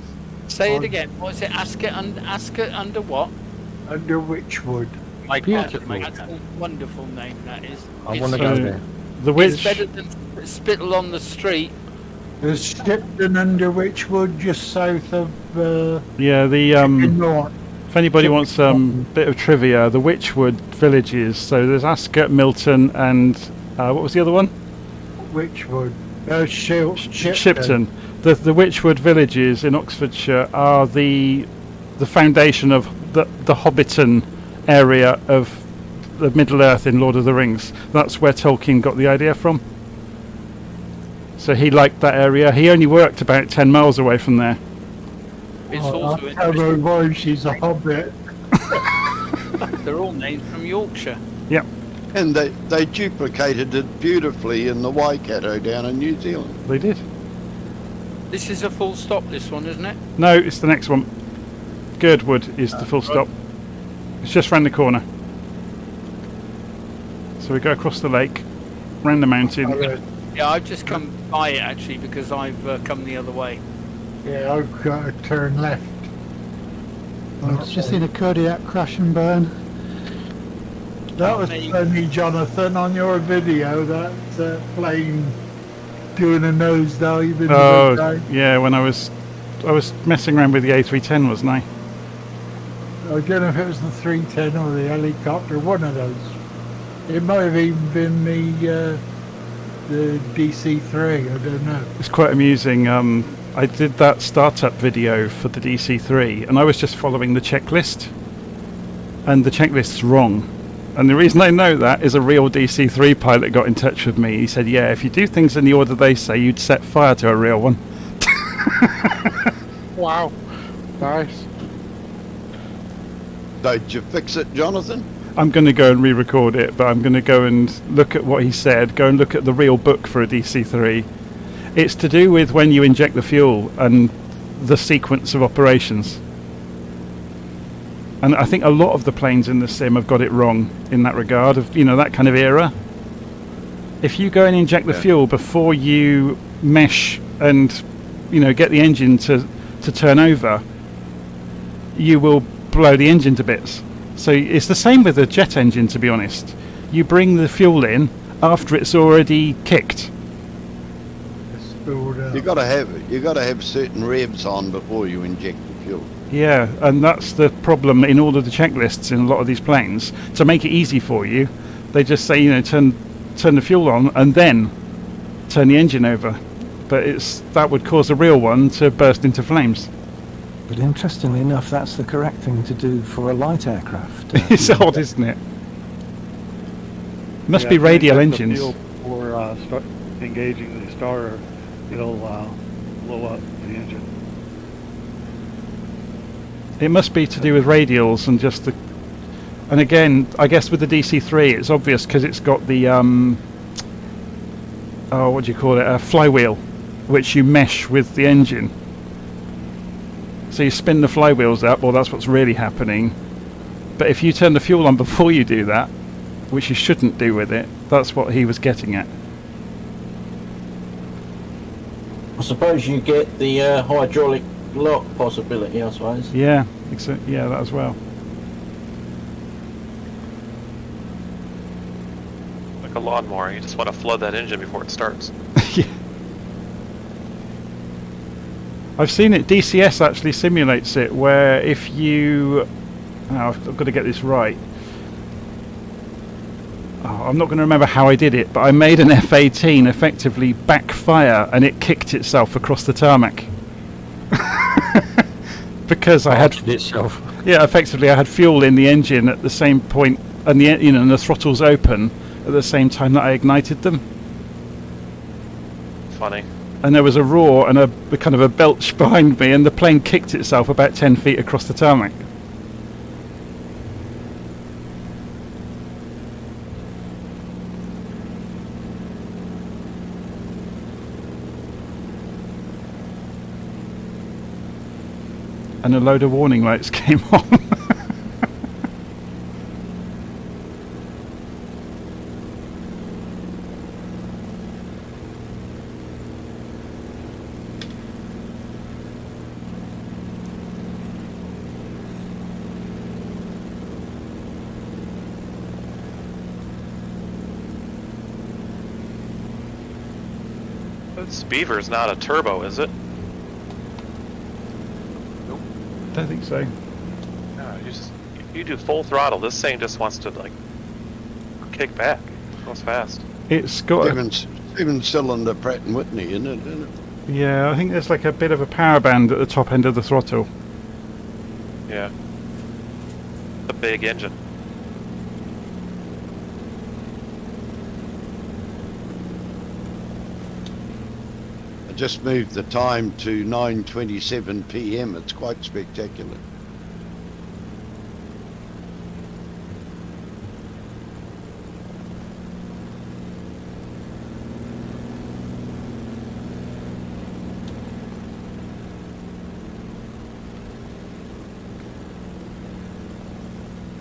Say it again. What's it? Ascot under what? Under Wychwood. My Beautiful. God, that's a wonderful name, that is. I want to go there. The It's witch. better than Spittle on the Street. There's Shipton under Wychwood, just south of Yeah, the North. if anybody wants bit of trivia, the Wychwood villages. So there's Ascot, Milton, and what was the other one? Wychwood. Shipton. The Wychwood villages in Oxfordshire are the foundation of the Hobbiton area of the Middle Earth in Lord of the Rings. That's where Tolkien got the idea from. So he liked that area. He only worked about 10 miles away from there. It's I'll also tell my wife she's a hobbit. They're all named from Yorkshire. Yep. And they duplicated it beautifully in the Waikato down in New Zealand. They did. This is a full stop, this one, isn't it? No, it's the next one. Girdwood is the full stop. It's just round the corner. So we go across the lake, round the mountain. Yeah, I've just come by it actually because I've come the other way. Yeah, I've got to turn left. I've just seen a Kodiak crash and burn. That was funny, Jonathan, on your video, that plane doing a nosedive in Oh, the day. yeah, when I was messing around with the A310, wasn't I? I don't know if it was the 310 or the helicopter, one of those. It might have even been the DC-3, I don't know. It's quite amusing. I did that startup video for the DC-3, and I was just following the checklist, and the checklist's wrong. And the reason I know that is a real DC-3 pilot got in touch with me. He said, yeah, if you do things in the order they say, you'd set fire to a real one. Wow. Nice. Did you fix it, Jonathan? I'm going to go and re-record it, but I'm going to go and look at what he said, go and look at the real book for a DC-3. It's to do with when you inject the fuel and the sequence of operations. And I think a lot of the planes in the sim have got it wrong in that regard, of, you know, that kind of era. If you go and inject the fuel before you mesh and, you know, get the engine to turn over, you will blow the engine to bits. So it's the same with a jet engine, to be honest. You bring the fuel in after it's already kicked. You got to have certain revs on before you inject the fuel. Yeah, and that's the problem in all of the checklists in a lot of these planes. To make it easy for you, they just say, you know, turn the fuel on and then turn the engine over. But that would cause a real one to burst into flames. But interestingly enough, that's the correct thing to do for a light aircraft. It's odd, isn't it? Must be radial engines. For engaging the starter, it'll blow up the engine. It must be to do with radials and just the... And again, I guess with the DC-3, it's obvious because it's got the... what do you call it? A flywheel, which you mesh with the engine. So you spin the flywheels up, well, that's what's really happening. But if you turn the fuel on before you do that, which you shouldn't do with it, that's what he was getting at. I suppose you get the hydraulic lock possibility, I suppose. Yeah, yeah, that as well. Like a lawnmower, you just want to flood that engine before it starts. Yeah. I've seen it. DCS actually simulates it, where if you... I've got to get this right. I'm not going to remember how I did it, but I made an F-18 effectively backfire, and it kicked itself across the tarmac. Because I had itself. Yeah, effectively I had fuel in the engine at the same point, and and the throttles open at the same time that I ignited them. Funny. And there was a roar and a kind of a belch behind me, and the plane kicked itself about 10 feet across the tarmac. And a load of warning lights came on. This Beaver's not a turbo, is it? I don't think so. No, you do full throttle. This thing just wants to like kick back. It goes fast. It's got seven cylinder Pratt and Whitney, isn't it? Yeah, I think there's like a bit of a power band at the top end of the throttle. Yeah. A big engine. Just moved the time to 9:27 p.m. It's quite spectacular.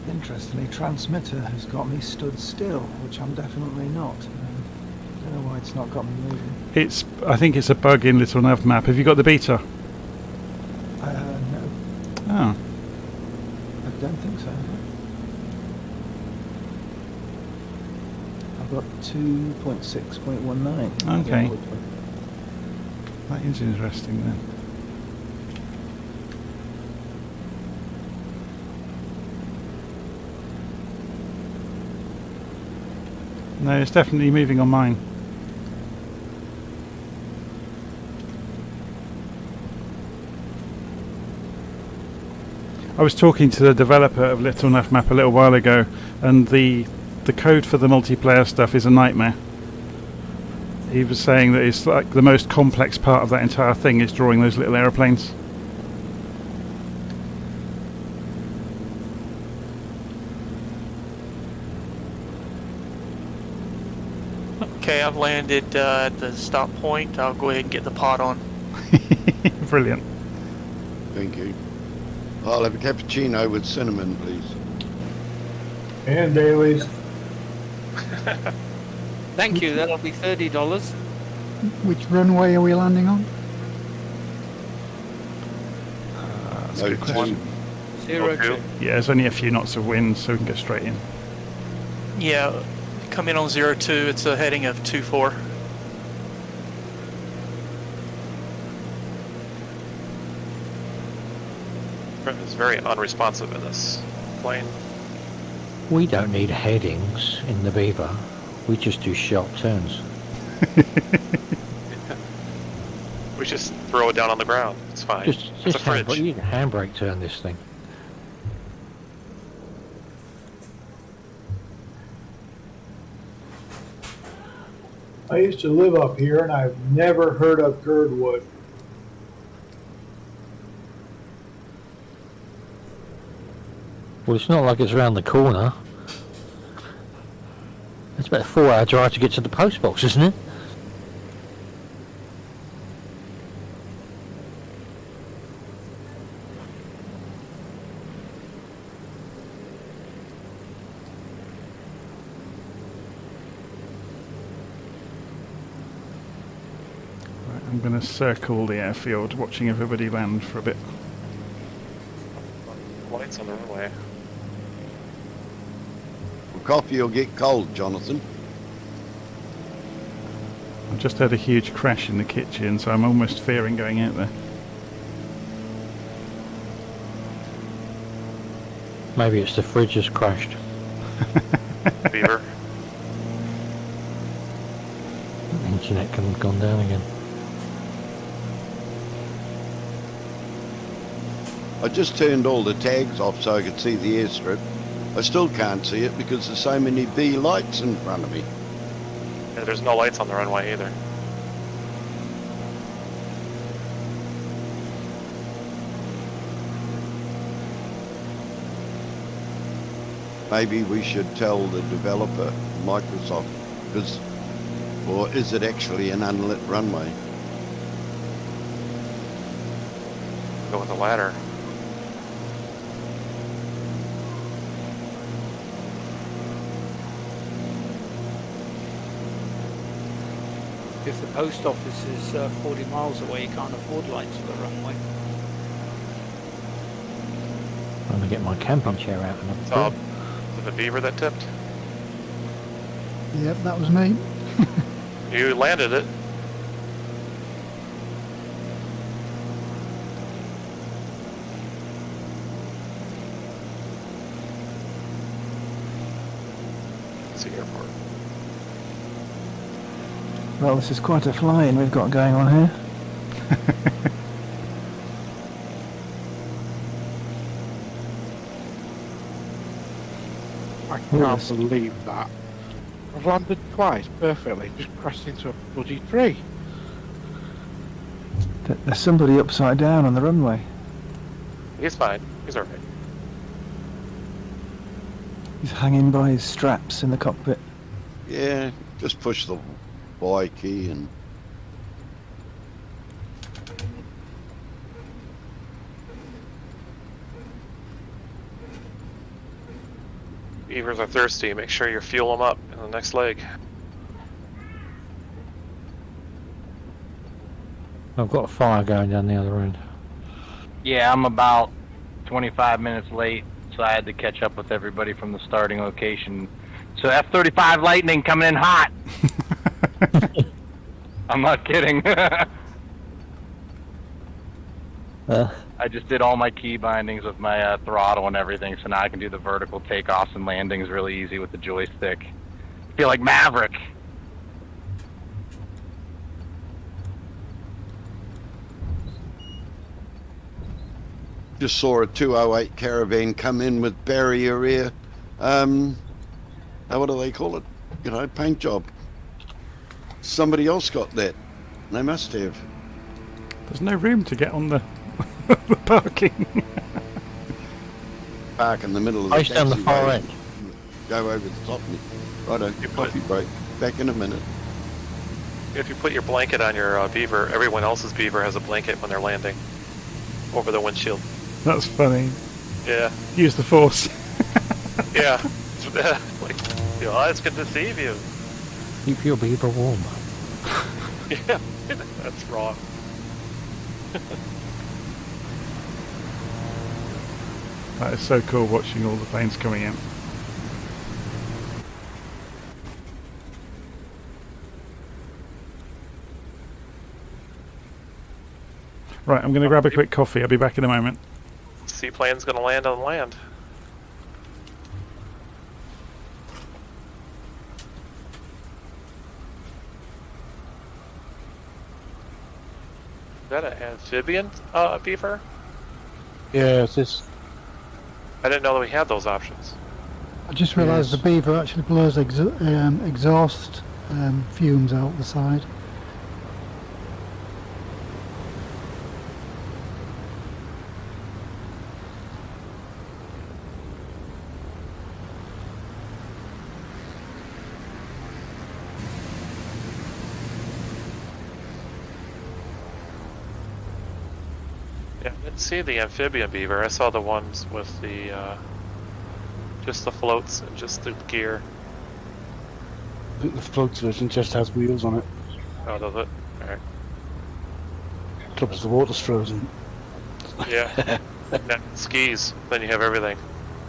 Interestingly, transmitter has got me stood still, which I'm definitely not. I don't know why it's not got me moving. I think it's a bug in Little Nav Map. Have you got the beta? No. Oh. I don't think so. I've got 2.6.19. Okay. That is interesting then. No, it's definitely moving on mine. I was talking to the developer of Little Enough Map a little while ago, and the code for the multiplayer stuff is a nightmare. He was saying that it's like the most complex part of that entire thing is drawing those little aeroplanes. Okay, I've landed at the stop point. I'll go ahead and get the pot on. Brilliant. Thank you. I'll have a cappuccino with cinnamon, please. And dailies. Thank you, that'll be $30. Which runway are we landing on? That's a good question. 02. Yeah, there's only a few knots of wind, so we can get straight in. Yeah, come in on 02. It's a heading of 24. It's very unresponsive in this plane. We don't need headings in the Beaver. We just do sharp turns. We just throw it down on the ground. It's fine. Just it's a fridge. you can handbrake turn this thing. I used to live up here and I've never heard of Girdwood. Well, it's not like it's around the corner. It's about a 4-hour drive to get to the post box, isn't it? Right, I'm going to circle the airfield, watching everybody land for a bit. Lights on the runway. Coffee will get cold, Jonathan. I've just had a huge crash in the kitchen, so I'm almost fearing going out there. Maybe it's the fridge has crashed. Beaver. Internet can have gone down again. I just turned all the tags off so I could see the airstrip. I still can't see it because there's so many B lights in front of me. Yeah, there's no lights on the runway either. Maybe we should tell the developer, Microsoft, because, or is it actually an unlit runway? Go with the ladder. If the post office is 40 miles away, you can't afford lights for the runway. I'm going to get my camping chair out. And Was it the Beaver that tipped? Yep, that was me. You landed it. It's the airport. Well, this is quite a fly-in we've got going on here. I can't believe that. I've landed twice perfectly, just crashed into a bloody tree. There's somebody upside down on the runway. He's fine. He's alright. He's hanging by his straps in the cockpit. Yeah, just push the Y key and... Beavers are thirsty. Make sure you fuel them up in the next leg. I've got a fire going down the other end. Yeah, I'm about 25 minutes late, so I had to catch up with everybody from the starting location So F-35 Lightning coming in hot. I'm not kidding. I just did all my key bindings with my throttle and everything, so now I can do the vertical takeoffs and landings really easy with the joystick. I feel like Maverick. Just saw a 208 Caravan come in with barrier rear. What do they call it? You know, paint job. Somebody else got that. They must have. There's no room to get on the, the parking. Park in the middle of the Ice down the far end. Go over the top of me. Righto, coffee break. Back in a minute. If you put your blanket on your beaver, everyone else's beaver has a blanket when they're landing over the windshield. That's funny. Yeah. Use the force. Yeah. Like, your eyes can deceive you. Keep your beaver warm. Yeah, that's wrong. That is so cool watching all the planes coming in. Right, I'm going to grab a quick coffee. I'll be back in a moment. Seaplane's going to land on land. Is that an amphibian beaver? Yeah, it's this. I didn't know that we had those options. I just realised the beaver actually blows exhaust fumes out the side. Yeah, I didn't see the amphibian beaver. I saw the ones with the just the floats and just the gear. I think the floats version just has wheels on it. Oh, does it? Alright. Clubs the water's frozen. Yeah. Now, skis, then you have everything.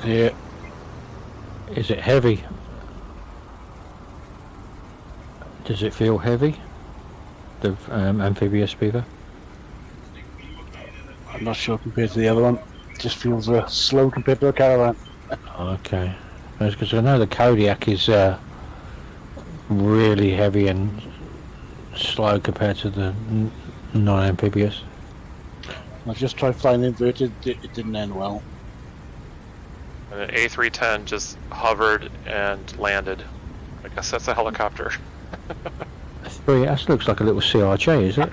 Yeah. Is it heavy? Does it feel heavy? The amphibious beaver? I'm not sure compared to the other one. It just feels slow compared to a Caravan. Okay. Because I know the Kodiak is really heavy and slow compared to the non-amphibious. I just tried flying inverted, it didn't end well. And an A310 just hovered and landed. I guess that's a helicopter. 3S looks like a little CRJ, is it?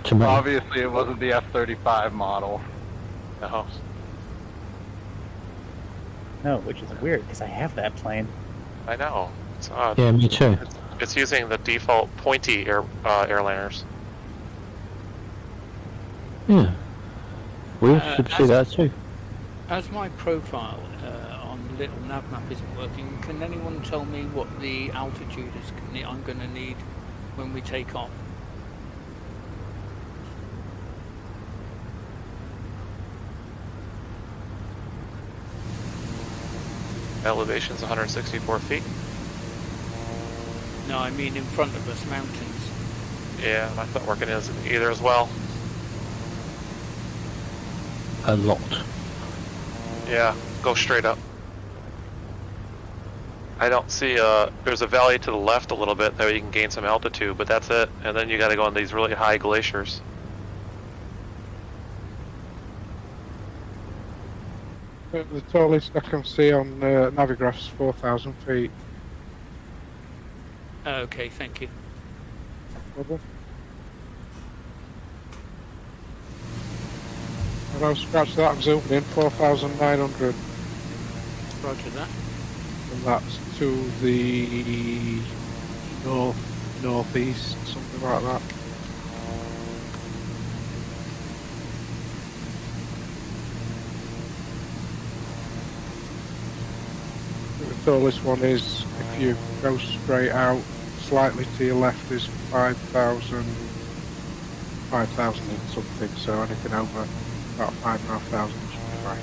To me. Obviously, it wasn't the F-35 model. No. No, which is weird because I have that plane. I know. It's odd. Yeah, me too. It's using the default pointy airliners. Yeah. We should see that too. As my profile on the little nav map isn't working, can anyone tell me what the altitude is I'm going to need when we take off? Elevation's 164 feet. No, I mean in front of us, mountains. Yeah, that's not working either as well. A lot. Yeah, go straight up. I don't see there's a valley to the left a little bit there you can gain some altitude, but that's it. And then you got to go on these really high glaciers. The tallest I can see on Navigraph's is 4,000 feet. Okay, thank you. And I'll scratch that, I'm zooming in, 4,900. Roger that. And that's to the northeast, something like that. The tallest one is, if you go straight out, slightly to your left is 5,000 and something, so anything over about 5,500 should be fine.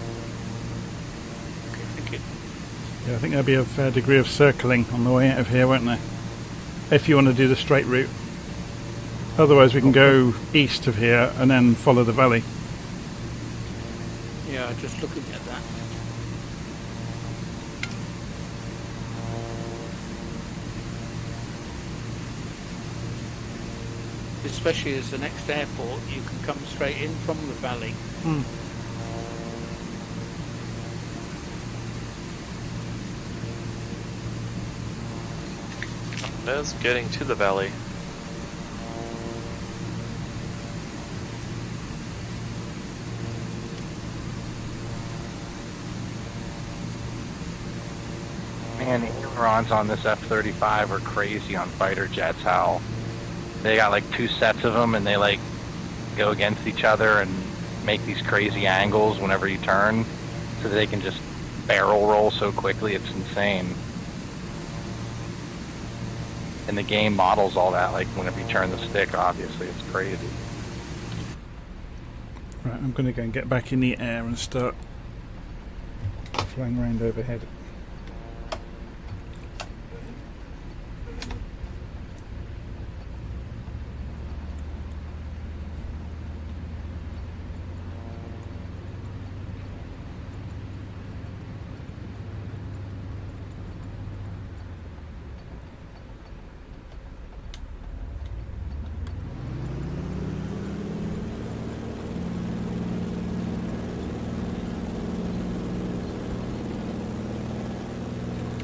Okay, thank you. Yeah, I think there'll be a fair degree of circling on the way out of here, won't there? If you want to do the straight route. Otherwise we can go east of here and then follow the valley. Yeah, just looking at that. Especially as the next airport, you can come straight in from the valley. Is getting to the valley. Man, the ailerons on this F-35 are crazy on fighter jets. How they got like 2 sets of them and they like go against each other and make these crazy angles whenever you turn, so that they can just barrel roll so quickly. It's insane. And the game models all that, like whenever you turn the stick, obviously, it's crazy. Right, I'm going to go and get back in the air and start flying around overhead.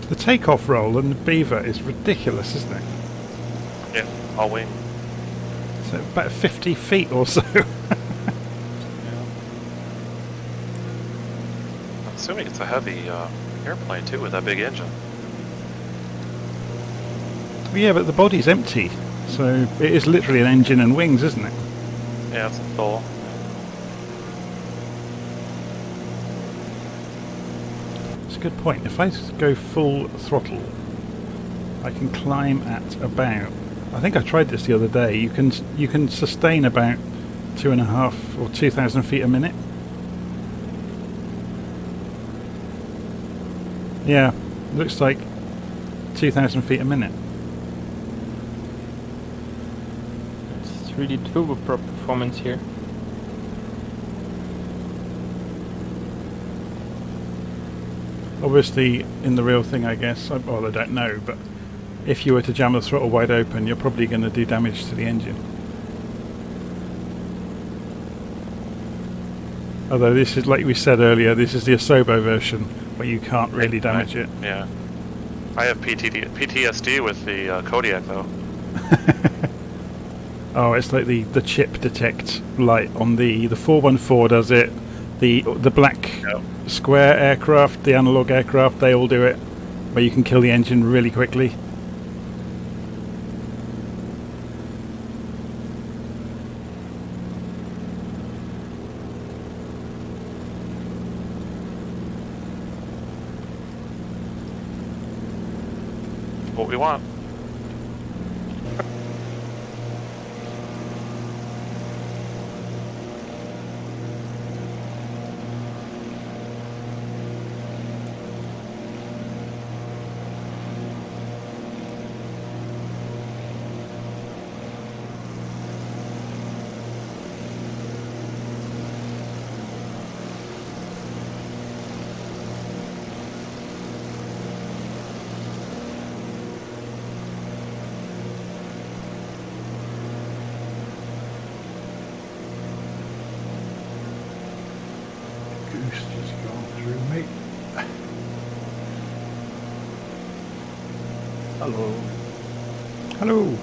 The takeoff roll and the beaver is ridiculous, isn't it? Yeah, all wing. So about 50 feet or so. I'm assuming it's a heavy airplane too with that big engine. Yeah, but the body's empty, so it is literally an engine and wings, isn't it? Yeah, it's full. That's a good point. If I go full throttle, I can climb at about, I think I tried this the other day, you can sustain about 2.5 or 2,000 feet a minute. Yeah, looks like 2,000 feet a minute. It's really turboprop performance here. Obviously, in the real thing, I guess, well, I don't know, but if you were to jam the throttle wide open, you're probably going to do damage to the engine. Although this is, like we said earlier, this is the Asobo version, where you can't really damage it. Yeah. I have PTSD with the Kodiak, though. Oh, it's like the chip detect light on the 414 does it. The black square aircraft, the analog aircraft, they all do it, where you can kill the engine really quickly. What we want. Goose just gone through me. Hello. Hello.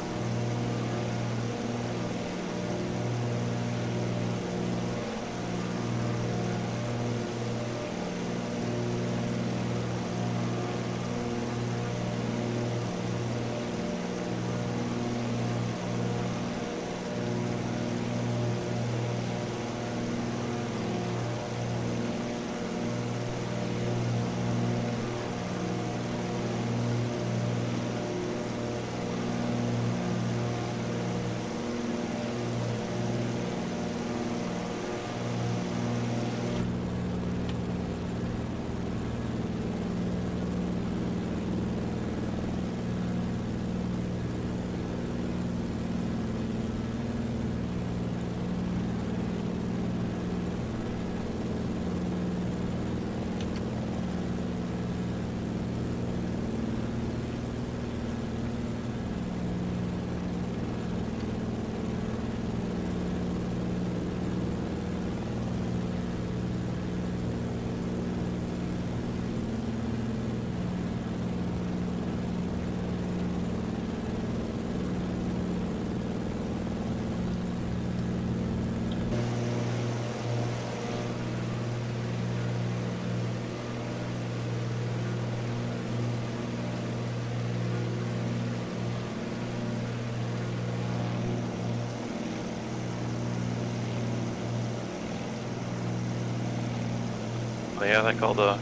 Yeah, I think all the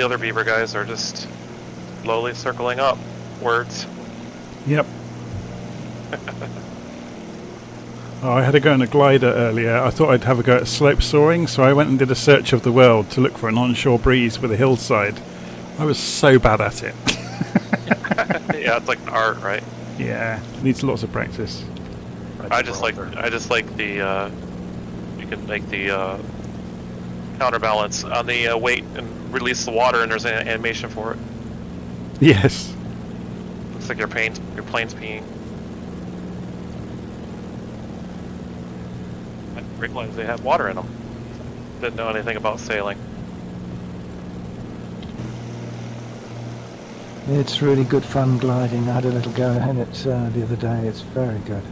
other beaver guys are just slowly circling upwards. Yep. Oh, I had a go on a glider earlier. I thought I'd have a go at slope soaring, so I went and did a search of the world to look for an onshore breeze with a hillside. I was so bad at it. Yeah, it's like an art, right? Yeah, needs lots of practice. I just like the you can make the counterbalance on the weight and release the water, and there's an animation for it. Yes. Looks like your plane's peeing. I didn't realize they had water in them. Didn't know anything about sailing. It's really good fun gliding. I had a little go in it the other day. It's very good.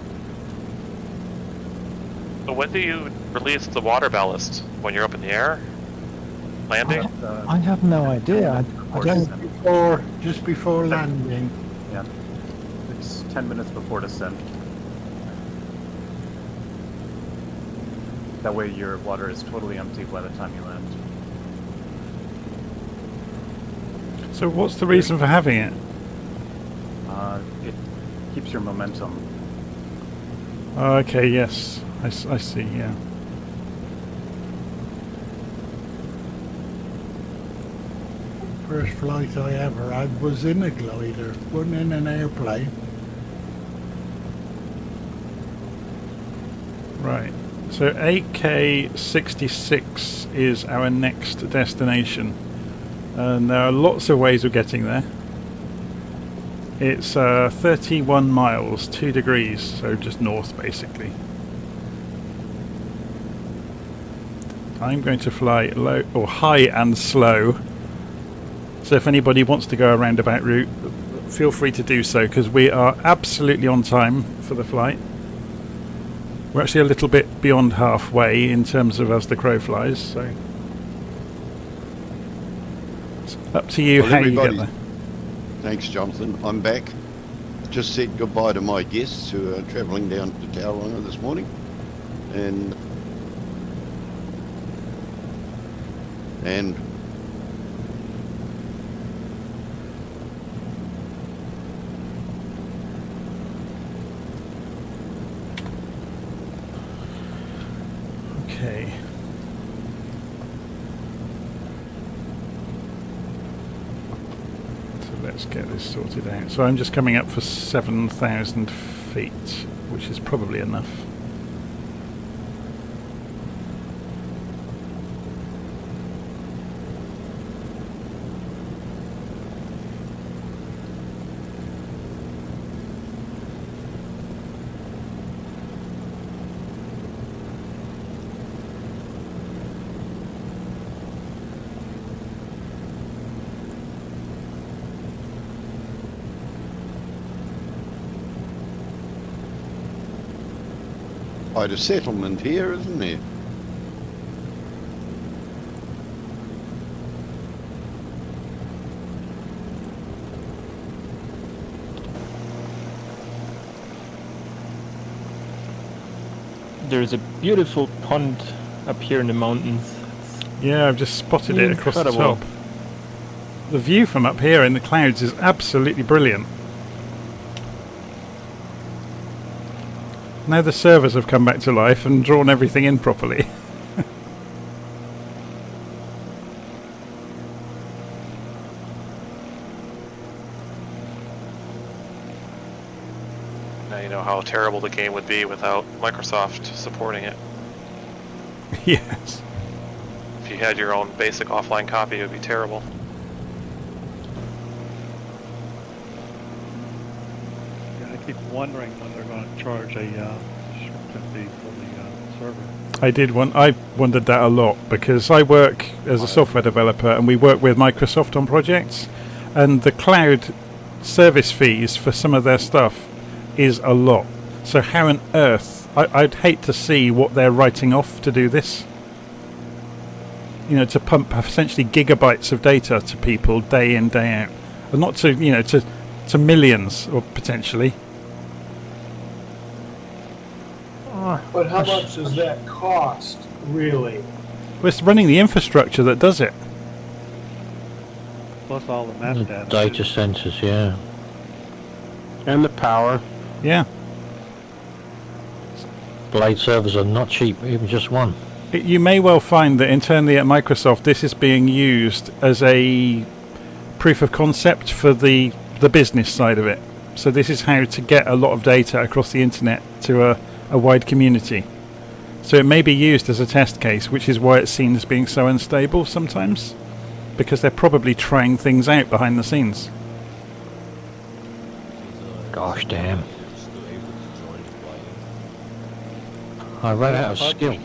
So when do you release the water ballast? When you're up in the air? Landing? I have no idea. I don't. Just before landing. Yeah. It's 10 minutes before descent. That way your water is totally empty by the time you land. So what's the reason for having it? It keeps your momentum. Oh, okay, yes. I see, yeah. First flight I ever had was in a glider, wasn't in an airplane. Right. So AK66 is our next destination. And there are lots of ways of getting there. It's 31 miles, 2 degrees, so just north basically. I'm going to fly low or high and slow. So if anybody wants to go a roundabout route, feel free to do so, because we are absolutely on time for the flight. We're actually a little bit beyond halfway in terms of as the crow flies, so it's up to you how you get there. Thanks, Jonathan. I'm back. Just said goodbye to my guests who are travelling down to Tauranga this morning, and okay. So let's get this sorted out. So I'm just coming up for 7,000 feet, which is probably enough. quite a settlement here, isn't there? There's a beautiful pond up here in the mountains. Yeah, I've just spotted it across the Incredible. top. The view from up here in the clouds is absolutely brilliant. Now the servers have come back to life and drawn everything in properly. Now you know how terrible the game would be without Microsoft supporting it. Yes. If you had your own basic offline copy, it would be terrible. Yeah, I keep wondering when they're going to charge a subscription fee for the server. I wondered that a lot, because I work as a software developer and we work with Microsoft on projects, and the cloud service fees for some of their stuff is a lot. So how on earth, I'd hate to see what they're writing off to do this. You know, to pump essentially gigabytes of data to people day in, day out. And not to, you know, to millions, or potentially. But how much does that cost, really? Well, it's running the infrastructure that does it. Plus all the map data. Data centers, yeah. And the power. Yeah. Blade servers are not cheap, even just one. You may well find that internally at Microsoft this is being used as a proof of concept for the business side of it. So this is how to get a lot of data across the internet to a wide community. So it may be used as a test case, which is why it's seen as being so unstable sometimes, because they're probably trying things out behind the scenes. Gosh damn. I ran out of skill.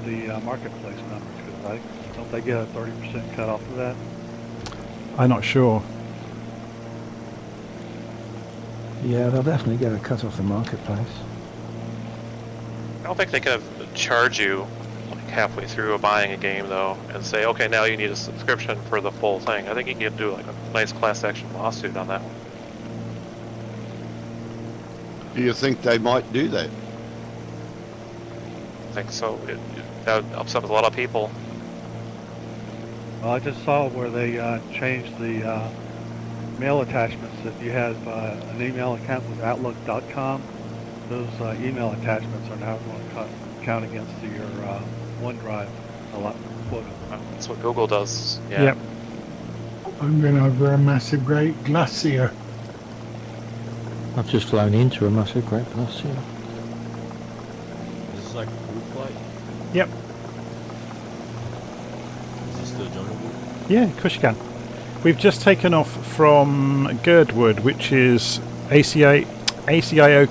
The marketplace numbers, because don't they get a 30% cut off of that? I'm not sure. Yeah, they'll definitely get a cut off the marketplace. I don't think they can charge you like halfway through buying a game though, and say, okay, now you need a subscription for the full thing. I think you can do like a nice class action lawsuit on that one. Do you think they might do that? I think so. That would upset a lot of people. Well, I just saw where they changed the mail attachments. If you have an email account with Outlook.com, those email attachments are now going to count against your OneDrive a lot quota. That's what Google does. Yeah. Yep. I'm going over a massive great glacier. I've just flown into a massive great glacier. Is this like group flight? Yep. Is this still joinable? Yeah, of course you can. We've just taken off from Girdwood, which is ACIO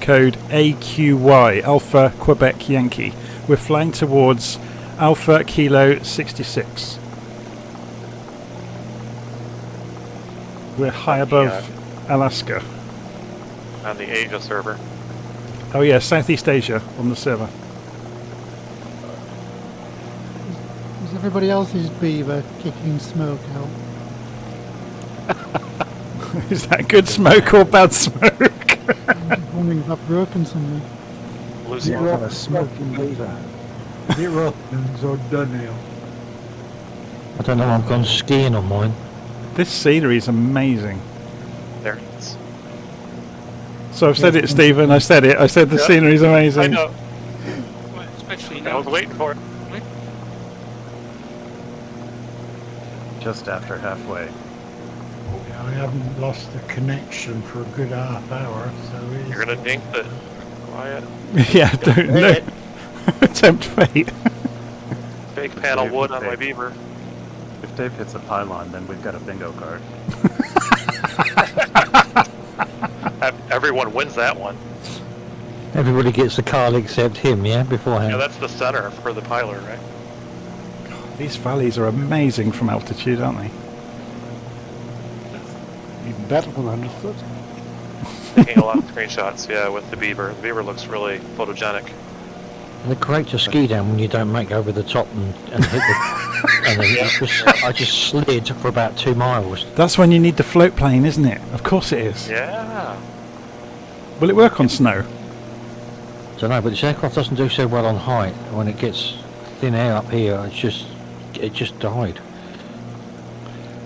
code AQY, Alpha Quebec Yankee. We're flying towards Alpha Kilo 66. We're high above Alaska. On the Asia server. Oh yeah, Southeast Asia on the server. Is everybody else's beaver kicking smoke out? Is that good smoke or bad smoke? I'm just wondering if I've broken something. A smoking beaver. Zero or Dunhill. I don't know, I've gone skiing on mine. This scenery is amazing. There it is. So I've said it, Stephen. I said it. I said the scenery is amazing. I know. Well, especially I now. was waiting for it. Just after halfway. Yeah, I haven't lost the connection for a good half hour, so You're gonna dink it. Quiet. Yeah, don't no. Tempt fate. Fake panel wood on my beaver. If Dave hits a pylon, then we've got a bingo card. Everyone wins that one. Everybody gets the card except him, yeah, beforehand. Yeah, that's the center for the pilot, right? These valleys are amazing from altitude, aren't they? Even better than underfoot. Taking a lot of screenshots, yeah, with the beaver. The beaver looks really photogenic. And they're great to ski down when you don't make over the top and hit the... and then I just slid for about 2 miles. That's when you need the float plane, isn't it? Of course it is. Yeah. Will it work on snow? Don't know, but this aircraft doesn't do so well on height. When it gets thin air up here, it just died.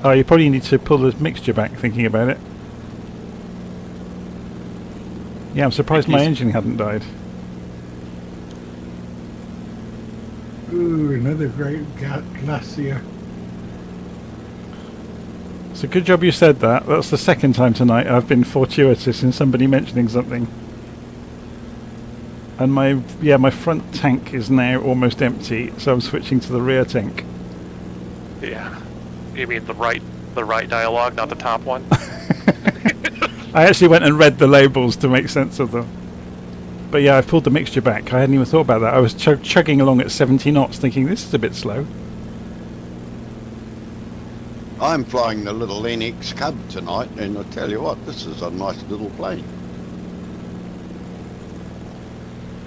Oh, you probably need to pull the mixture back, thinking about it. Yeah, I'm surprised my engine hadn't died. ooh, another great glacier. It's a good job you said that. That's the second time tonight I've been fortuitous in somebody mentioning something. And my front tank is now almost empty, so I'm switching to the rear tank. Yeah. You mean the right dialogue, not the top one? I actually went and read the labels to make sense of them. But yeah, I've pulled the mixture back. I hadn't even thought about that. I was chugging along at 70 knots thinking this is a bit slow. I'm flying the little NX Cub tonight, and I tell you what, this is a nice little plane.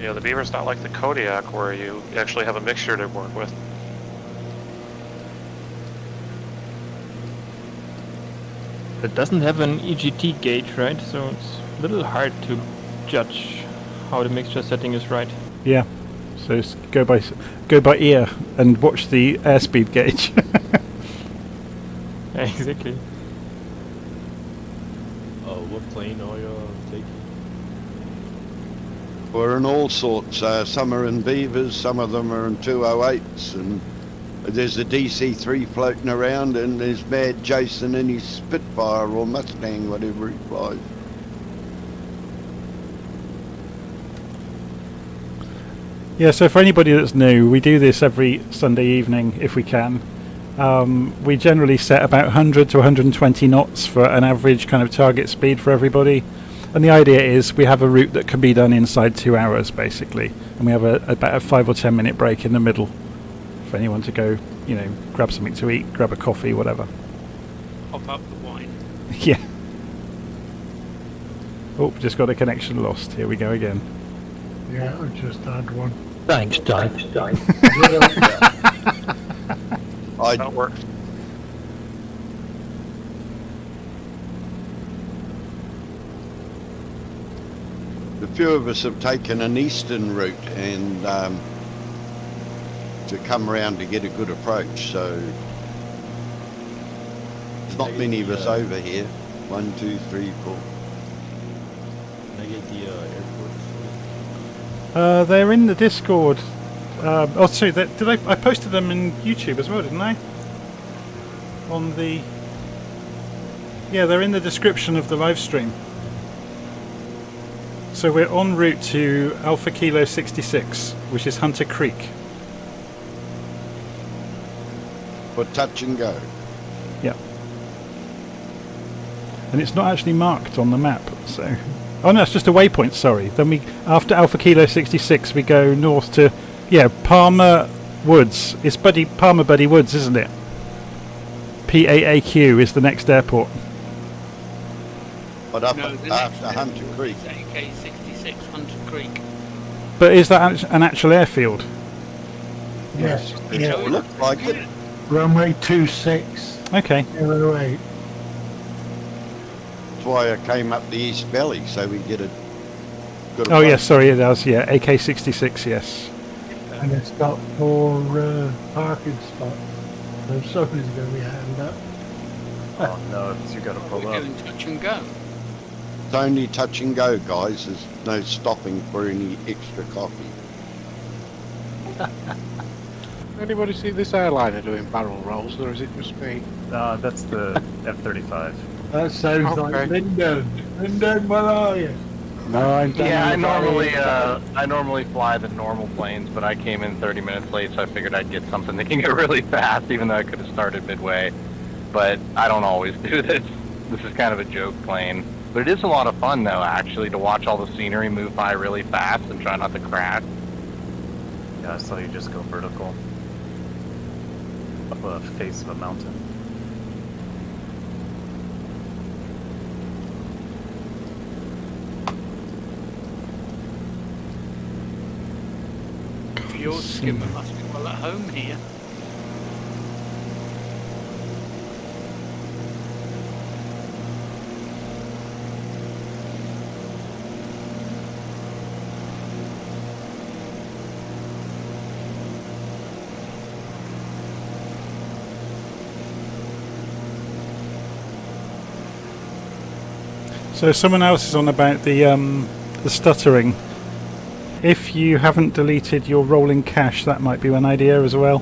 Yeah, the Beaver's not like the Kodiak where you actually have a mixture to work with. It doesn't have an EGT gauge, right? So it's a little hard to judge how the mixture setting is right. Yeah. So just go by ear and watch the airspeed gauge. Exactly. What plane are you taking? We're in all sorts. Some are in Beavers, some of them are in 208s, and there's a DC-3 floating around, and there's Mad Jason in his Spitfire or Mustang, whatever he flies. Yeah, so for anybody that's new, we do this every Sunday evening if we can. We generally set about 100 to 120 knots for an average kind of target speed for everybody. And the idea is we have a route that can be done inside 2 hours, basically. And we have about a 5 or 10 minute break in the middle for anyone to go, you know, grab something to eat, grab a coffee, whatever. Pop up the wine. Yeah. Oh, just got a connection lost. Here we go again. Yeah, I just had one. Thanks, Dave. That works. A few of us have taken an eastern route and to come around to get a good approach, so there's not many of us over here. 1, 2, 3, 4. Can I get the airports? They're in the Discord. Oh, sorry, I posted them in YouTube as well, didn't I? On the... Yeah, they're in the description of the live stream. So we're en route to Alpha Kilo 66, which is Hunter Creek. For touch and go. Yeah. And it's not actually marked on the map, so... Oh no, it's just a waypoint, sorry. Then we, after Alpha Kilo 66, we go north to... Yeah, Palmer Woods. It's Palmer Buddy Woods, isn't it? PAAQ is the next airport. But up No, after Hunter Creek. AK66 Hunter Creek. But is that an actual airfield? Yes. Yeah, it looks like it. Runway 26. Okay. 08. That's why I came up the East Valley, so we get a good Oh approach. yes, sorry, it does. Yeah, AK66, yes. And it's got 4 parking spots. So somebody's going to be hand up. Oh no, you gotta pull We're up. doing touch and go. It's only touch and go, guys. There's no stopping for any extra coffee. Anybody see this airliner doing barrel rolls, or is it just me? That's the F-35. That sounds like Lyndon. Lyndon, where are you? No, I'm Yeah, I normally fly the normal planes, but I came in 30 minutes late, so I figured I'd get something that can go really fast, even though I could have started midway. But I don't always do this. This is kind of a joke plane. But it is a lot of fun, though, actually, to watch all the scenery move by really fast and try not to crash. Yeah, I saw you just go vertical. Up the face of a mountain. Your skimmer must be well at home here. So someone else is on about the stuttering. If you haven't deleted your rolling cache, that might be an idea as well.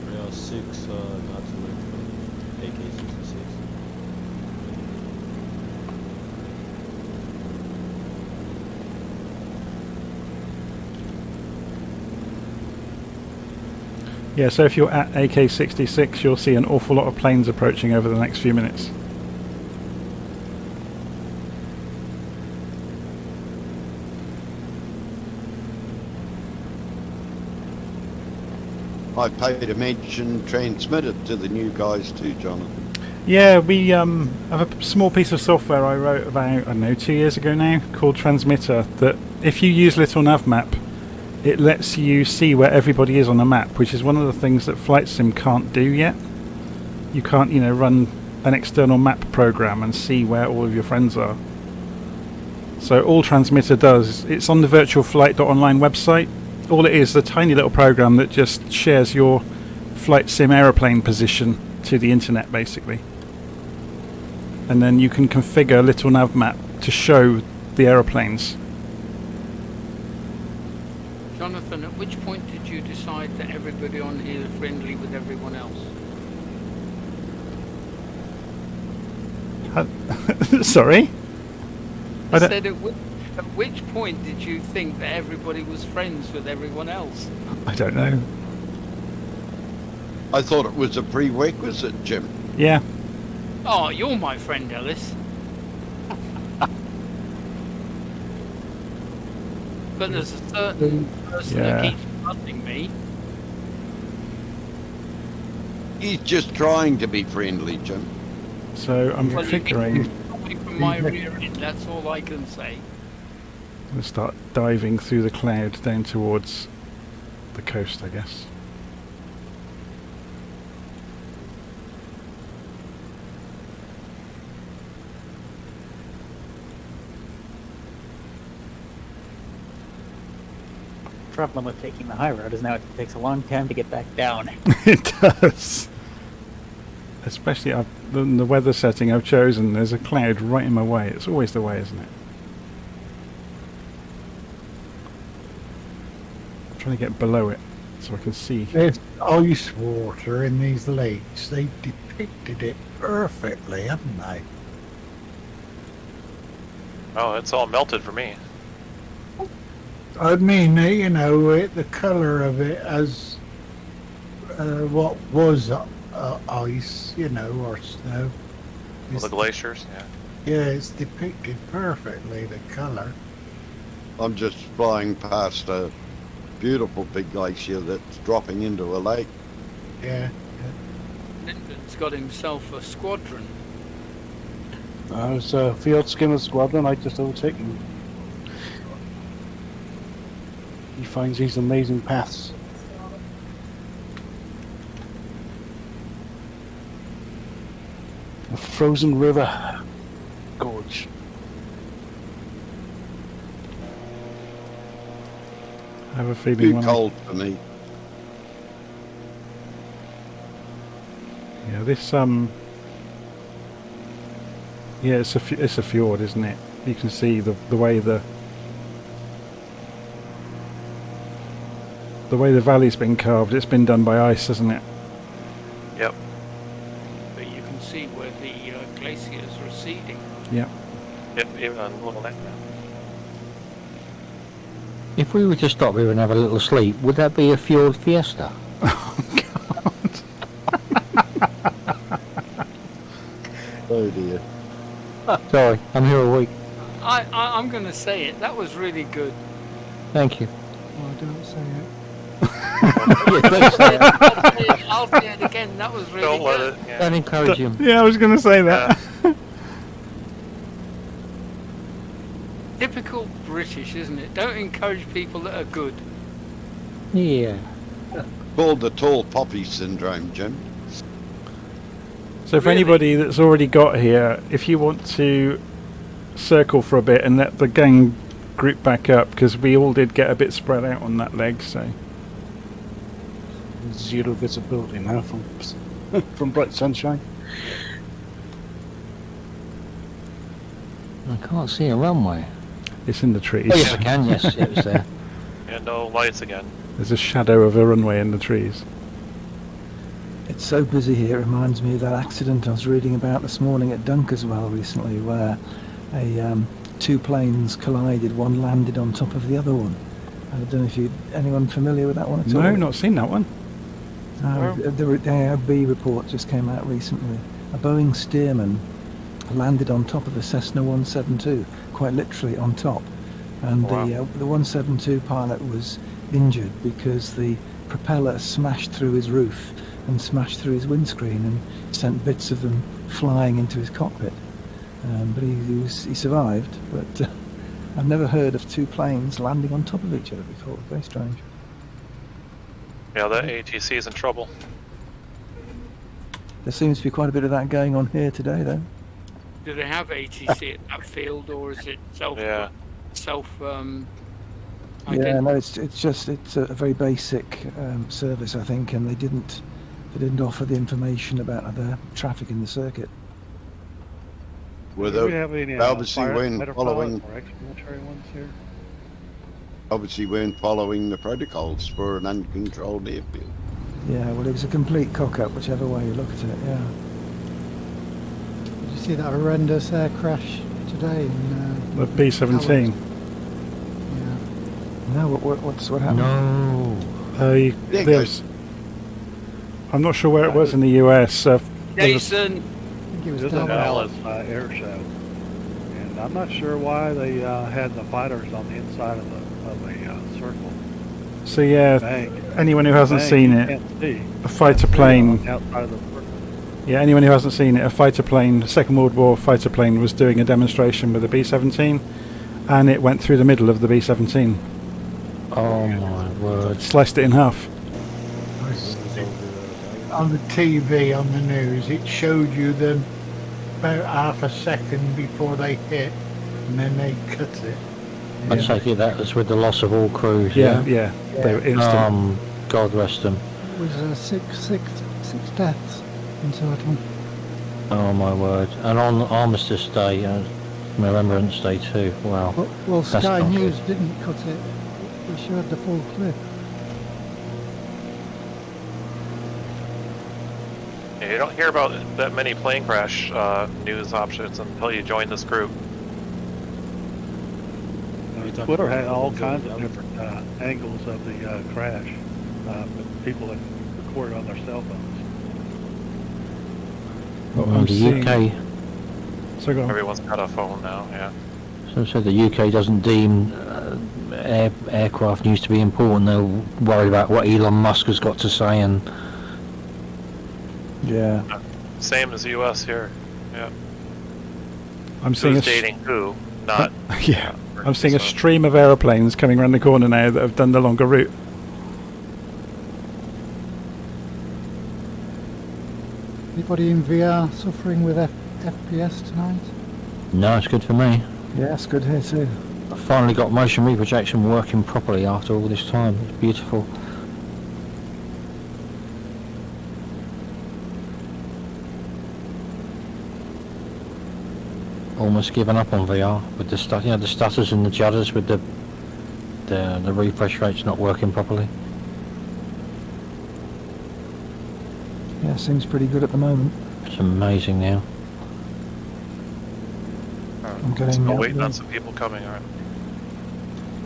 We are 6 knots away from AK66. Yeah, so if you're at AK66, you'll see an awful lot of planes approaching over the next few minutes. I paid a mention, transmitted to the new guys too, Jonathan. Yeah, we have a small piece of software I wrote about, I don't know, 2 years ago now, called Transmitter, that if you use Little Navmap, it lets you see where everybody is on the map, which is one of the things that Flight Sim can't do yet. You can't, run an external map program and see where all of your friends are. So all transmitter does, it's on the virtualflight.online website. All it is a tiny little program that just shares your flight sim aeroplane position to the internet basically. And then you can configure a little nav map to show the aeroplanes. Jonathan, at which point did you decide that everybody on here is friendly with everyone else? Sorry? I said at which point did you think that everybody was friends with everyone else? I don't know. I thought it was a prerequisite, Jim. Yeah. Oh, you're my friend, Ellis. But there's a certain person that keeps buzzing me. He's just trying to be friendly, Jim. So I'm configuring. Away from my rear end, that's all I can say. I'm going to start diving through the cloud down towards the coast, I guess. The problem with taking the high road is now it takes a long time to get back down. It does. Especially the weather setting I've chosen, there's a cloud right in my way. It's always the way, isn't it? I'm trying to get below it so I can see. There's ice water in these lakes. They depicted it perfectly, haven't they? Oh, it's all melted for me. I mean, you know, the colour of it as what was ice, you know, or snow. Well, the glaciers, yeah. Yeah, it's depicted perfectly, the colour. I'm just flying past a beautiful big glacier that's dropping into a lake. Yeah. Lyndon's got himself a squadron. I was a field skimmer squadron. I just overtake him. He finds these amazing paths. A frozen river gorge. I have a feeling Too when cold for me. Yeah, this yeah, it's a fjord, isn't it? You can see the way the valley's been carved. It's been done by ice, hasn't it? Yep. But you can see where the glaciers are receding. Yep. Yep, even on a little neck now. If we were to stop here and have a little sleep, would that be a fjord fiesta? Oh dear. Sorry, I'm here a week. I'm going to say it. That was really good. Thank you. Oh, don't say it. I'll say it again. That was really Don't good. let it. Yeah. Don't encourage him. Yeah, I was going to say that. Typical British, isn't it? Don't encourage people that are good. Yeah. Called the tall poppy syndrome, Jim. So for anybody that's already got here, if you want to circle for a bit and let the gang group back up, because we all did get a bit spread out on that leg, so Zero visibility now from bright sunshine. I can't see a runway. it's in the trees. Oh, yes, I can. Yes, it was there. And no lights again. There's a shadow of a runway in the trees. It's so busy here, it reminds me of that accident I was reading about this morning at Dunkerswell recently, where two planes collided, one landed on top of the other one. I don't know if anyone familiar with that one at all? No, not seen that one. The PABV report just came out recently. A Boeing Stearman landed on top of a Cessna 172, quite literally on top. And the 172 pilot was injured because the propeller smashed through his roof and smashed through his windscreen and sent bits of them flying into his cockpit. But he survived. But I've never heard of two planes landing on top of each other before. Very strange. Yeah, that ATC is in trouble. There seems to be quite a bit of that going on here today, though. Do they have ATC at that field, or is it self? Yeah. Yeah, no, it's a very basic service, I think, and they didn't offer the information about the traffic in the circuit. Were Do we have any obviously fire weren't fighter following pilots or ex-military ones here? obviously weren't following the protocols for an uncontrolled airfield. Yeah, well, it was a complete cock-up, whichever way you look at it. Yeah. Did you see that horrendous air crash today in The B-17. No, what happened? No. I'm not sure where it was in the US. Jason. It was It was a Dallas. Dallas air show, and I'm not sure why they had the fighters on the inside of a circle. So yeah, Bank. anyone who hasn't Bank, seen you it, can't see. a fighter On the plane. outside of the circle. Yeah, anyone who hasn't seen it, a fighter plane, Second World War fighter plane, was doing a demonstration with a B-17, and it went through the middle of the B-17. Oh my word! Sliced it in half. On the TV, on the news, it showed you them about half a second before they hit, and then they cut it. I take it that was with the loss of all crews. Yeah, Yeah. they were instant. God rest them. It was six deaths in total. Oh my word! And on Armistice Day, Remembrance Day too. Wow. Well, That's Sky not News good. didn't cut it. It showed the full clip. Yeah, you don't hear about that many plane crash news options until you join this group. Twitter had all kinds of different angles of the crash, but people had recorded on their cell phones. Well, the UK. So go on. Everyone's got a phone now, yeah. So said the UK doesn't deem aircraft news to be important. They're worried about what Elon Musk has got to say, and yeah, Same as US here, yeah. I'm seeing Who's dating who, not... yeah, I'm seeing a stream of aeroplanes coming around the corner now that have done the longer route. Anybody in VR suffering with FPS tonight? no, it's good for me. yeah, it's good here too. I finally got motion reprojection working properly after all this time. It's beautiful. Almost given up on VR with the the stutters and the judders with the refresh rates not working properly. Yeah, seems pretty good at the moment. It's amazing now. I'm getting Still waiting on some people coming, alright.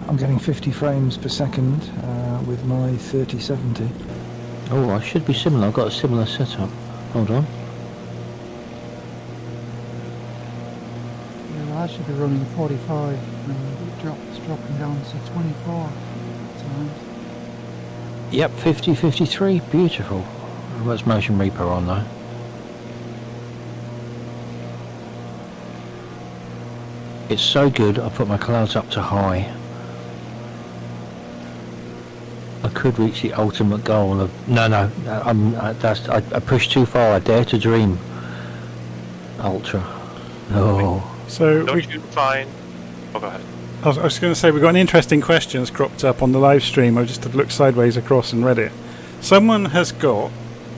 I'm getting 50 frames per second with my 3070. Oh, I should be similar. I've got a similar setup. Hold on. Yeah, I should be running 45 and it's dropping down to 24 at times. Yep, 50, 53. Beautiful. Where's motion repo on though? It's so good, I put my clouds up to high. I could reach the ultimate goal of... No, I pushed too far, I dare to dream. Ultra. No. So Don't you find... Oh, go ahead. I was going to say, we've got an interesting question that's cropped up on the live stream. I've just had to look sideways across and read it. Someone has got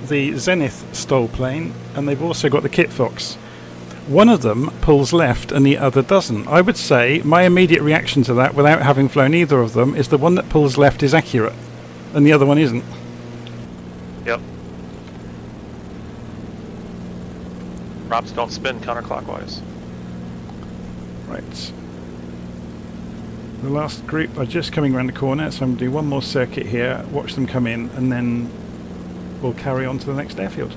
the Zenith stole plane, and they've also got the Kit Fox. One of them pulls left and the other doesn't. I would say my immediate reaction to that, without having flown either of them, is the one that pulls left is accurate, and the other one isn't. Yep. Props don't spin counterclockwise. Right. The last group are just coming around the corner, so I'm going to do one more circuit here, watch them come in, and then we'll carry on to the next airfield.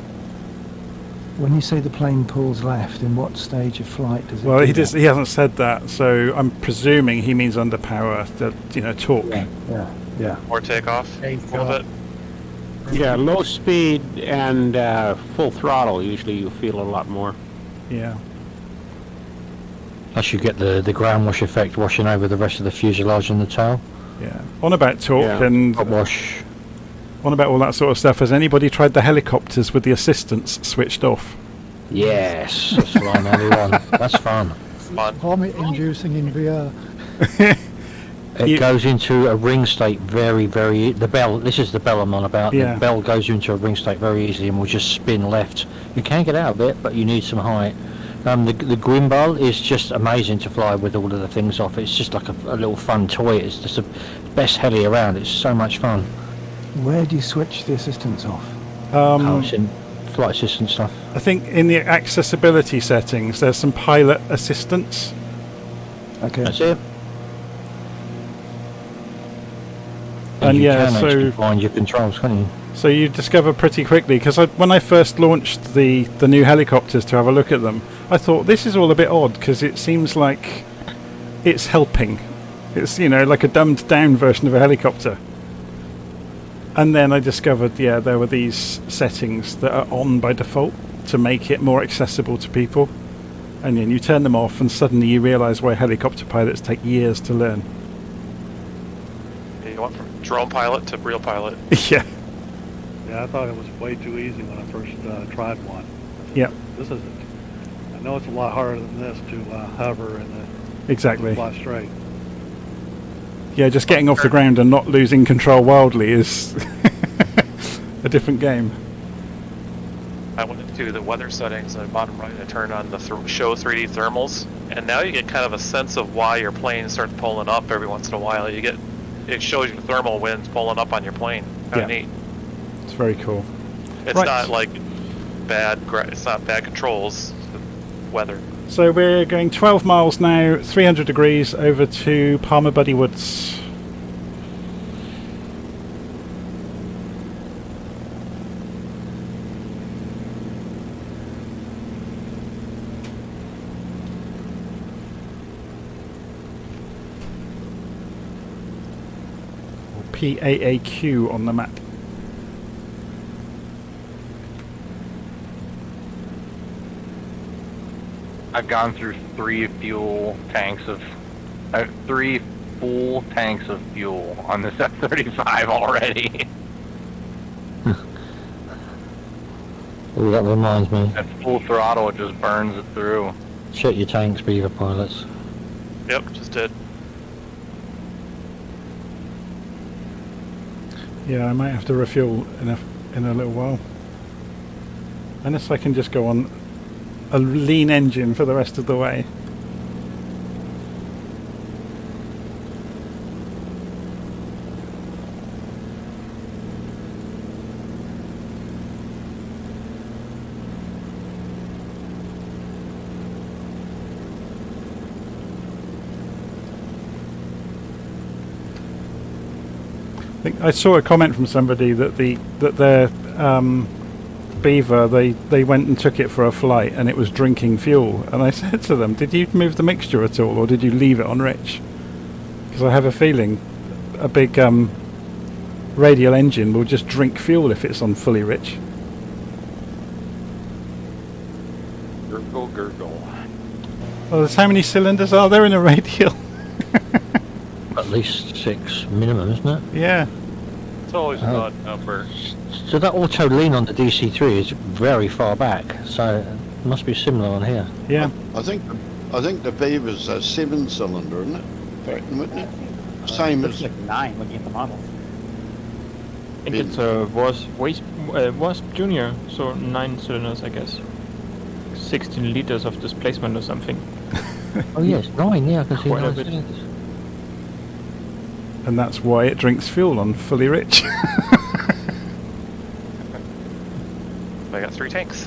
When you say the plane pulls left, in what stage of flight does it Well, do he that? hasn't said that, so I'm presuming he means under power, torque. Yeah. Or takeoff a little bit. Yeah, low speed and full throttle, usually you feel a lot more. Yeah. Plus you get the ground wash effect washing over the rest of the fuselage and the tail. Yeah. On about torque Yeah. and... Top wash. On about all that sort of stuff, has anybody tried the helicopters with the assistants switched off? Yes, that's flying early on. That's fun. Vomit inducing in VR. It goes into a ring state very, the bell, this is the bell I'm on about. Yeah. The bell goes into a ring state very easily and will just spin left. You can get out of it, but you need some height. The gimbal is just amazing to fly with all of the things off. It's just like a little fun toy. It's just the best heli around. It's so much fun. Where do you switch the assistance off? It's in flight assistant stuff. I think in the accessibility settings, there's some pilot assistance. Okay. That's it. And you yeah, can so actually find your controls, can't you? So you discover pretty quickly, because when I first launched the new helicopters to have a look at them, I thought this is all a bit odd, because it seems like it's helping. It's, you know, like a dumbed down version of a helicopter. And then I discovered, yeah, there were these settings that are on by default to make it more accessible to people. And then you turn them off and suddenly you realise why helicopter pilots take years to learn. You went from drone pilot to real pilot. Yeah. Yeah, I thought it was way too easy when I first tried one. Yeah. This isn't. I know it's a lot harder than this to hover and Exactly. fly straight. Yeah, just getting off the ground and not losing control wildly is a different game. I went into the weather settings on the bottom right. I turned on the show 3D thermals, and now you get kind of a sense of why your plane starts pulling up every once in a while. It shows you thermal winds pulling up on your plane. Kind of neat. It's very cool. It's Right. not like it's not bad controls. It's the weather. So we're going 12 miles now, 300 degrees over to Palmer Buddy Woods. Or PAAQ on the map. I've gone through 3 full tanks of 3 full tanks of fuel on this F-35 already. Oh, that reminds me. At full throttle, it just burns it through. Check your tanks, Beaver pilots. Yep, just did. Yeah, I might have to refuel in a little while. Unless I can just go on a lean engine for the rest of the way. I saw a comment from somebody that their Beaver, they went and took it for a flight and it was drinking fuel, and I said to them, did you move the mixture at all, or did you leave it on rich? Because I have a feeling a big radial engine will just drink fuel if it's on fully rich. Gurgle, gurgle. Well, there's how many cylinders are there in a radial? At least 6 minimum, isn't it? Yeah. It's always an odd number. So that auto lean on the DC3 is very far back, so it must be similar on here. Yeah. I think the Beaver's a 7-cylinder, isn't it? Wouldn't it? Same Looks as like 9 looking at the model. I think it's a Wasp Junior, so 9 cylinders, I guess. 16 liters of displacement or something. Oh yes, 9, yeah, I can see Quite a 9 bit. cylinders. And that's why it drinks fuel on fully rich. I got 3 tanks.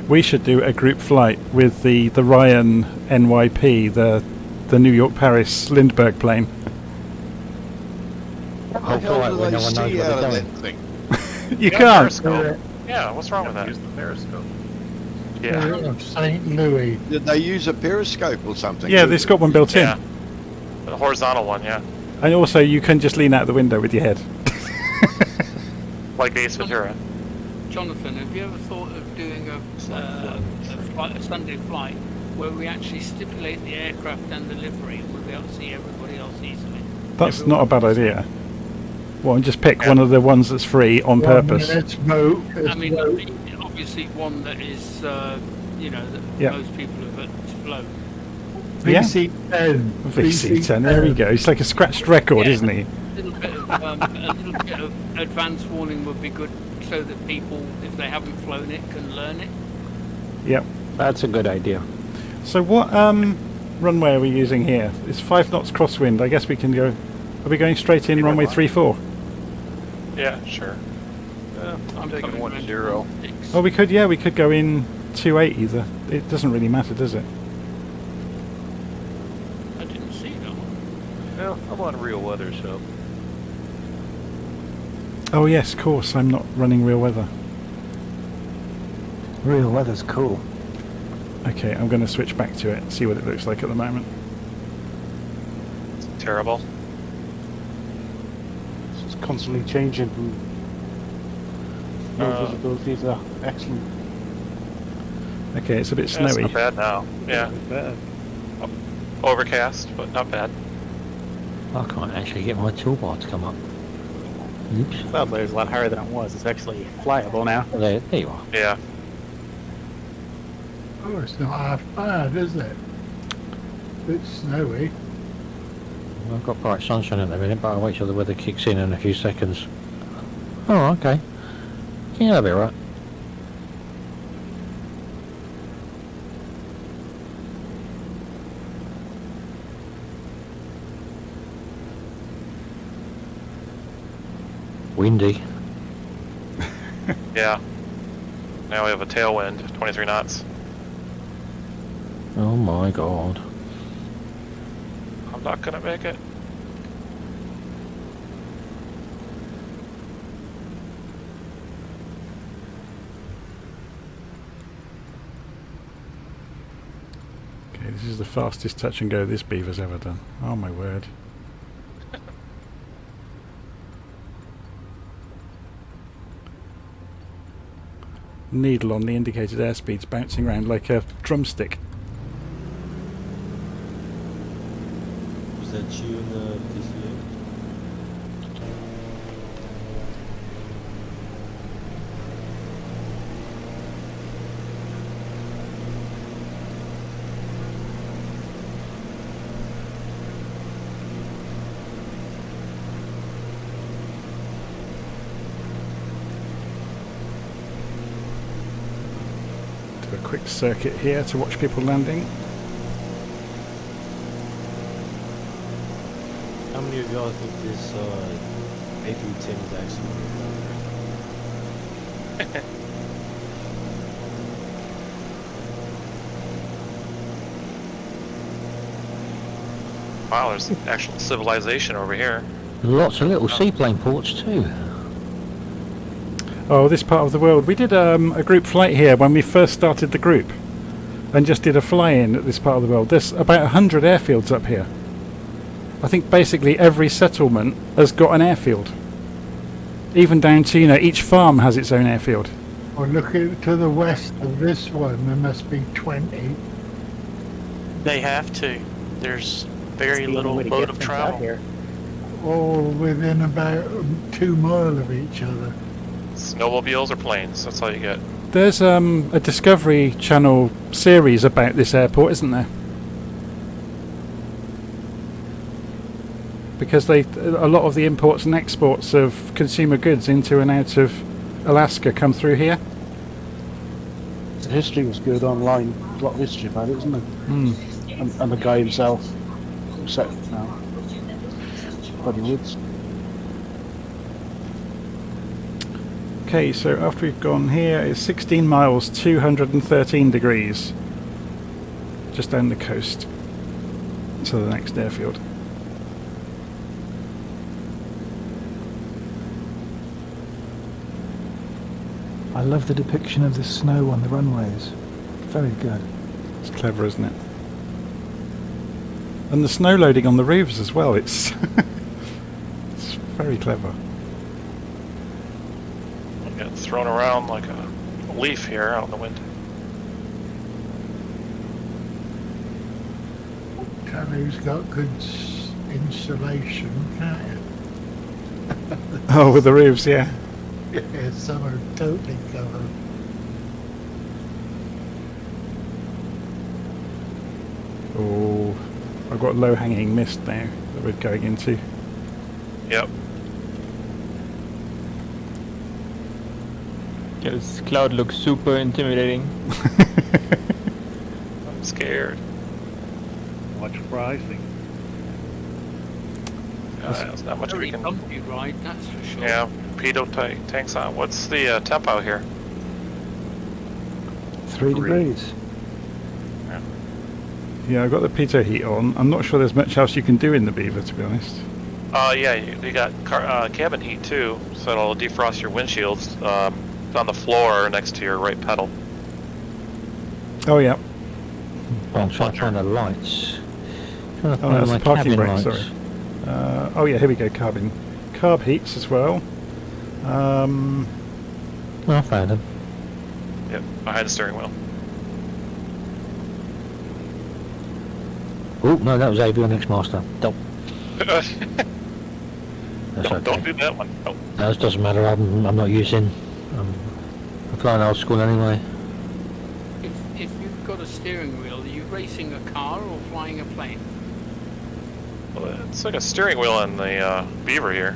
We should do a group flight with the Ryan NYP, the New York Paris Lindbergh plane. What the hell do they see out of that thing? You got can't. Periscope. Yeah, what's wrong with that? Use the periscope. Yeah. St. Louis. Did they use a periscope or something? Yeah, it's got one built in. Yeah. The horizontal one, yeah. And also you can just lean out the window with your head. Like Ace Ventura. Jonathan, have you ever thought of doing a Sunday flight where we actually stipulate the aircraft and the livery, and we'll be able to see everybody else easily. That's not a bad idea. Well, and just pick one of the ones that's free on purpose. Let's vote. I mean, obviously one that is, you know, that most people have flown. VC10. VC10, there we go. He's like a scratched record, isn't he? A little bit of advance warning would be good, so that people, if they haven't flown it, can learn it. Yep. That's a good idea. So what runway are we using here? It's 5 knots crosswind. I guess we can go... Are we going straight in runway 34? Yeah, sure. I'm taking 10. Oh, we could go in 28 either. It doesn't really matter, does it? I didn't see that one. Well, I'm on real weather, so... Oh yes, of course, I'm not running real weather. Real weather's cool. Okay, I'm going to switch back to it, see what it looks like at the moment. It's terrible. It's constantly changing. No visibility is excellent. Okay, it's a bit Yeah, snowy. it's not bad now. Yeah. Better. Overcast, but not bad. I can't actually get my toolbar to come up. Oops. Cloud layer is a lot higher than it was. It's actually flyable now. There you are. Yeah. Oh, it's not half bad, is it? It's snowy. I've got bright sunshine at the minute, but I'll wait till the weather kicks in a few seconds. Oh, okay. Yeah, that'll be alright. Windy. Yeah. Now we have a tailwind, 23 knots. Oh my god. I'm not gonna make it. Okay, this is the fastest touch and go this beaver's ever done. Oh my word. Needle on the indicated airspeed's bouncing around like a drumstick. Was that you in the PCA? Do a quick circuit here to watch people landing. How many of y'all think this A310 is actually Wow, there's actual civilization over here. Lots of little seaplane ports too. Oh, this part of the world. We did a group flight here when we first started the group, and just did a fly-in at this part of the world. There's about 100 airfields up here. I think basically every settlement has got an airfield. Even down to, you know, each farm has its own airfield. Or looking to the west of this one, there must be 20. They have to. There's very little mode of travel. All within about 2 miles of each other. Snowmobiles or planes, that's all you get. There's a Discovery Channel series about this airport, isn't there? Because a lot of the imports and exports of consumer goods into and out of Alaska come through here. The history was good online. There's a lot of history about it, isn't there? Mm. And the guy himself set it now. Bloody woods. Okay, so after we've gone here, it's 16 miles, 213 degrees. Just down the coast to the next airfield. I love the depiction of the snow on the runways. Very good. It's clever, isn't it? And the snow loading on the roofs as well. It's it's very clever. I get thrown around like a leaf here out in the wind. one who's got good insulation, can't it? Oh, with the roofs, yeah. Yeah, some are totally covered. Oh, I've got low-hanging mist now that we're going into. Yep. Yeah, this cloud looks super intimidating. I'm scared. Much pricing. There's not much we can. Bumpy ride, that's for sure. Yeah, pedo tanks on. What's the temp out here? 3 degrees. Yeah, I've got the pitot heat on. I'm not sure there's much else you can do in the Beaver, to be honest. Yeah, you got cabin heat too, so it'll defrost your windshields. It's on the floor next to your right pedal. Oh, yeah. I'm trying to find the lights. Oh, that's the parking brake, sorry. Oh yeah, here we go, carb heats as well. I found them. Yep, behind the steering wheel. Oh, no, that was Avionics Master. Don't. Don't do that one. Nope. No, it doesn't matter. I'm not using. I'm flying old school anyway. If you've got a steering wheel, are you racing a car or flying a plane? Well, it's like a steering wheel on the Beaver here.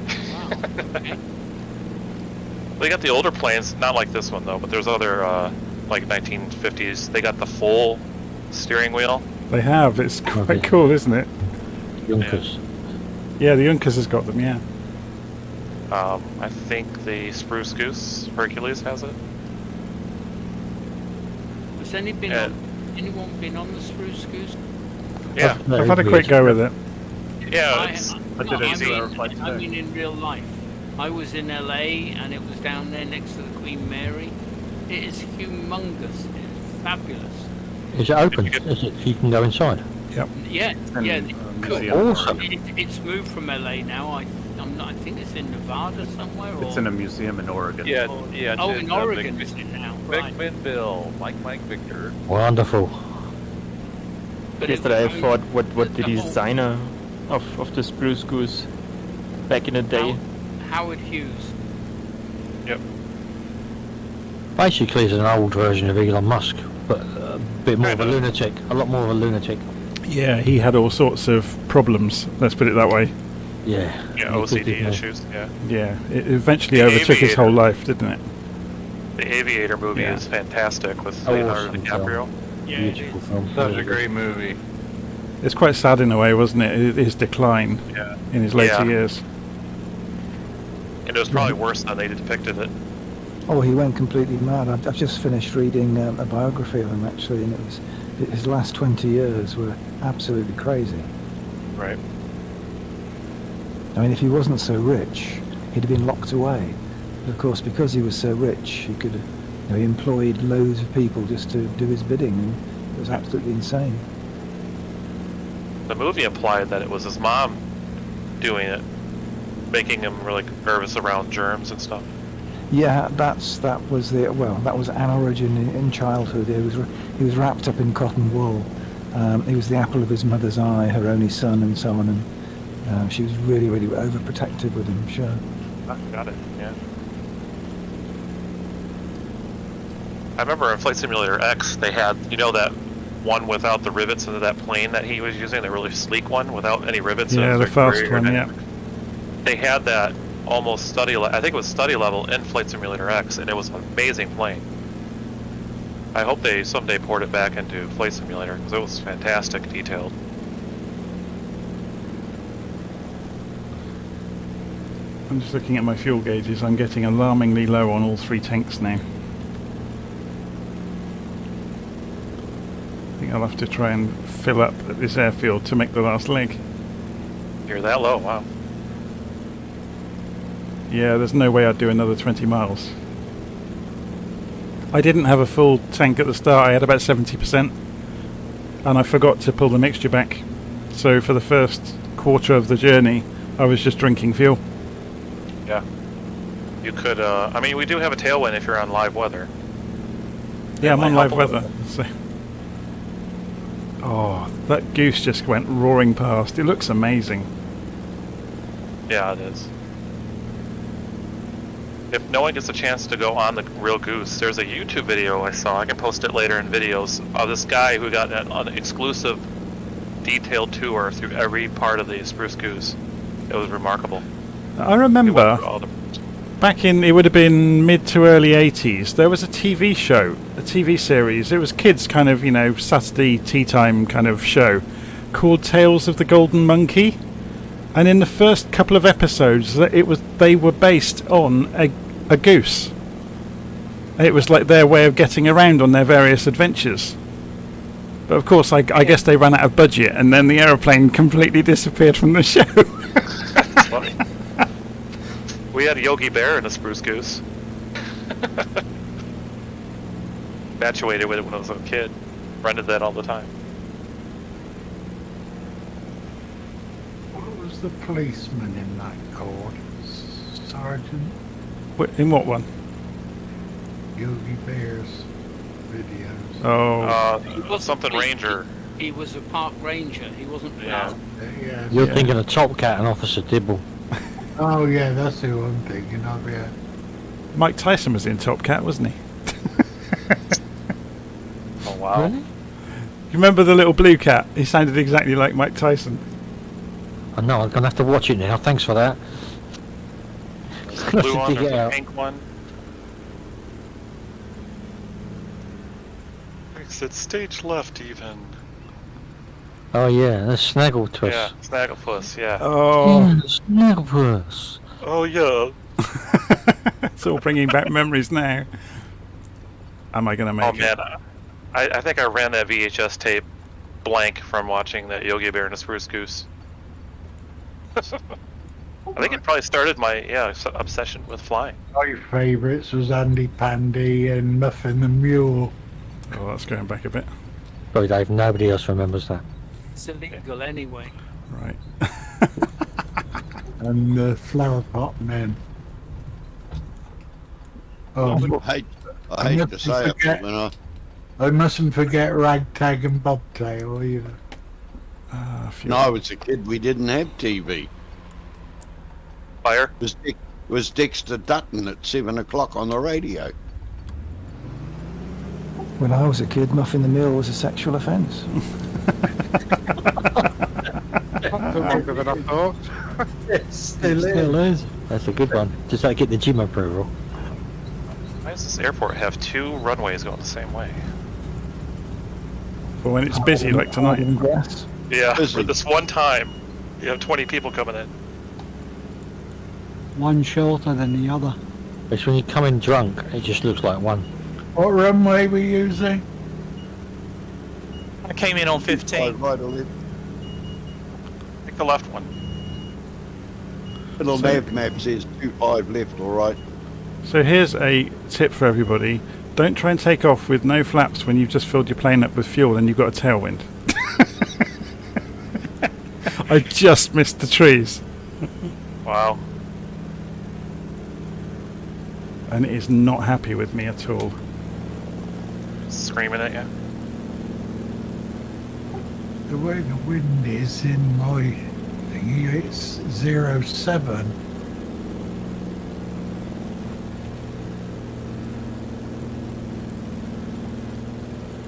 Wow. Okay. They got the older planes, not like this one though, but there's other like 1950s. They got the full steering wheel. They have. It's quite cool, isn't it? Junkers. Yeah, the Junkers has got them. Yeah. I think the Spruce Goose Hercules has it. Has anyone been on the Spruce Goose? Yeah, I've had a quick go with it. Yeah, I mean in real life. I was in LA and it was down there next to the Queen Mary. It is humongous. It's fabulous. Is it open? Is it? You can go inside. Yep. Yeah, yeah. Awesome. It's moved from LA now. I think it's in Nevada somewhere. It's in a museum in Oregon. Yeah. Oh, in Oregon is it now? Big Right. Minville, Mike Victor. Wonderful. But Yesterday I thought what the designer of the Spruce Goose back in the day. Howard Hughes. Yep. Basically, it's an old version of Elon Musk, but a bit more of a lunatic. A lot more of a lunatic. Yeah, he had all sorts of problems. Let's put it that way. Yeah. Yeah, OCD issues. Yeah. Yeah, it eventually overtook his whole life, didn't it? The Aviator movie is fantastic with Leonardo DiCaprio. Yeah, beautiful film. Such a great movie. It's quite sad in a way, wasn't it? His decline in his later years. And it was probably worse than they depicted it. Oh, he went completely mad. I've just finished reading a biography of him, actually, and it was his last 20 years were absolutely crazy. Right. I mean, if he wasn't so rich, he'd have been locked away. But of course, because he was so rich, he could, he employed loads of people just to do his bidding, and it was absolutely insane. The movie implied that it was his mom doing it, making him really nervous around germs and stuff. Yeah, that was an origin in childhood. He was wrapped up in cotton wool. He was the apple of his mother's eye, her only son, and so on. And she was really, really overprotective with him. Sure. Got it. Yeah. I remember in Flight Simulator X, they had that one without the rivets into that plane that he was using, the really sleek one without any rivets. Yeah, the fast one. Yeah. They had that almost I think it was study level in Flight Simulator X, and it was an amazing plane. I hope they someday port it back into Flight Simulator because it was fantastic, detailed. I'm just looking at my fuel gauges. I'm getting alarmingly low on all 3 tanks now. I think I'll have to try and fill up at this airfield to make the last leg. You're that low? Wow. Yeah, there's no way I'd do another 20 miles. I didn't have a full tank at the start. I had about 70%, and I forgot to pull the mixture back. So for the first quarter of the journey, I was just drinking fuel. Yeah. You could, I mean, we do have a tailwind if you're on live weather. Yeah, I'm on live weather. So. Oh, that goose just went roaring past. It looks amazing. Yeah, it is. If no one gets a chance to go on the real goose, there's a YouTube video I saw. I can post it later in videos of this guy who got an exclusive, detailed tour through every part of the spruce goose. It was remarkable. I remember back in, it would have been mid to early 80s, there was a TV show, a TV series. It was kids kind of, Saturday tea time kind of show called Tales of the Golden Monkey. And in the first couple of episodes, they were based on a goose. It was like their way of getting around on their various adventures. But of course, I guess they ran out of budget, and then the aeroplane completely disappeared from the show. That's funny. We had a Yogi Bear and a spruce goose. Infatuated with it when I was a kid. Rented that all the time. What was the policeman in that called? Sergeant? In what one? Yogi Bear's videos. Oh. He was something ranger. He was a park ranger. He wasn't. Yeah. You're thinking of Top Cat and Officer Dibble. Oh yeah, that's who I'm thinking of. Yeah. Mike Tyson was in Top Cat, wasn't he? Oh wow. Really? You remember the little blue cat? He sounded exactly like Mike Tyson. I know, I'm going to have to watch it now. Thanks for that. Blue one, there's a pink one. Exit stage left even. Oh yeah, that's Snagglepuss. Yeah, Snagglepuss, yeah. Oh. Yeah, Snagglepuss. Oh yeah. It's all bringing back memories now. Am I going to make it? Oh man, I think I ran that VHS tape blank from watching that Yogi Bear and the Spruce Goose. I think it probably started my obsession with flying. My favourites was Andy Pandy and Muffin the Mule. Oh, that's going back a bit. Sorry Dave, nobody else remembers that. It's illegal anyway. Right. And the Flower Pot Men. Oh, I hate to say it, but I mustn't forget Ragtag and Bobtail either. when I was a kid, we didn't have TV. Fire? It was Dexter Dutton at 7 o'clock on the radio. When I was a kid, muffing the meal was a sexual offence. Longer than I thought. It still is. That's a good one. Just like get the gym approval. Why does this airport have 2 runways going the same way? But when it's busy like tonight. Yeah, for this one time, you have 20 people coming in. One shorter than the other. It's when you come in drunk, it just looks like one. What runway were you using? I came in on 15. Right or left? Pick the left one. Little nav map says 25 left or right. So here's a tip for everybody. Don't try and take off with no flaps when you've just filled your plane up with fuel and you've got a tailwind. I just missed the trees. Wow. And it is not happy with me at all. Screaming at you. The way the wind is in my thingy, it's 07.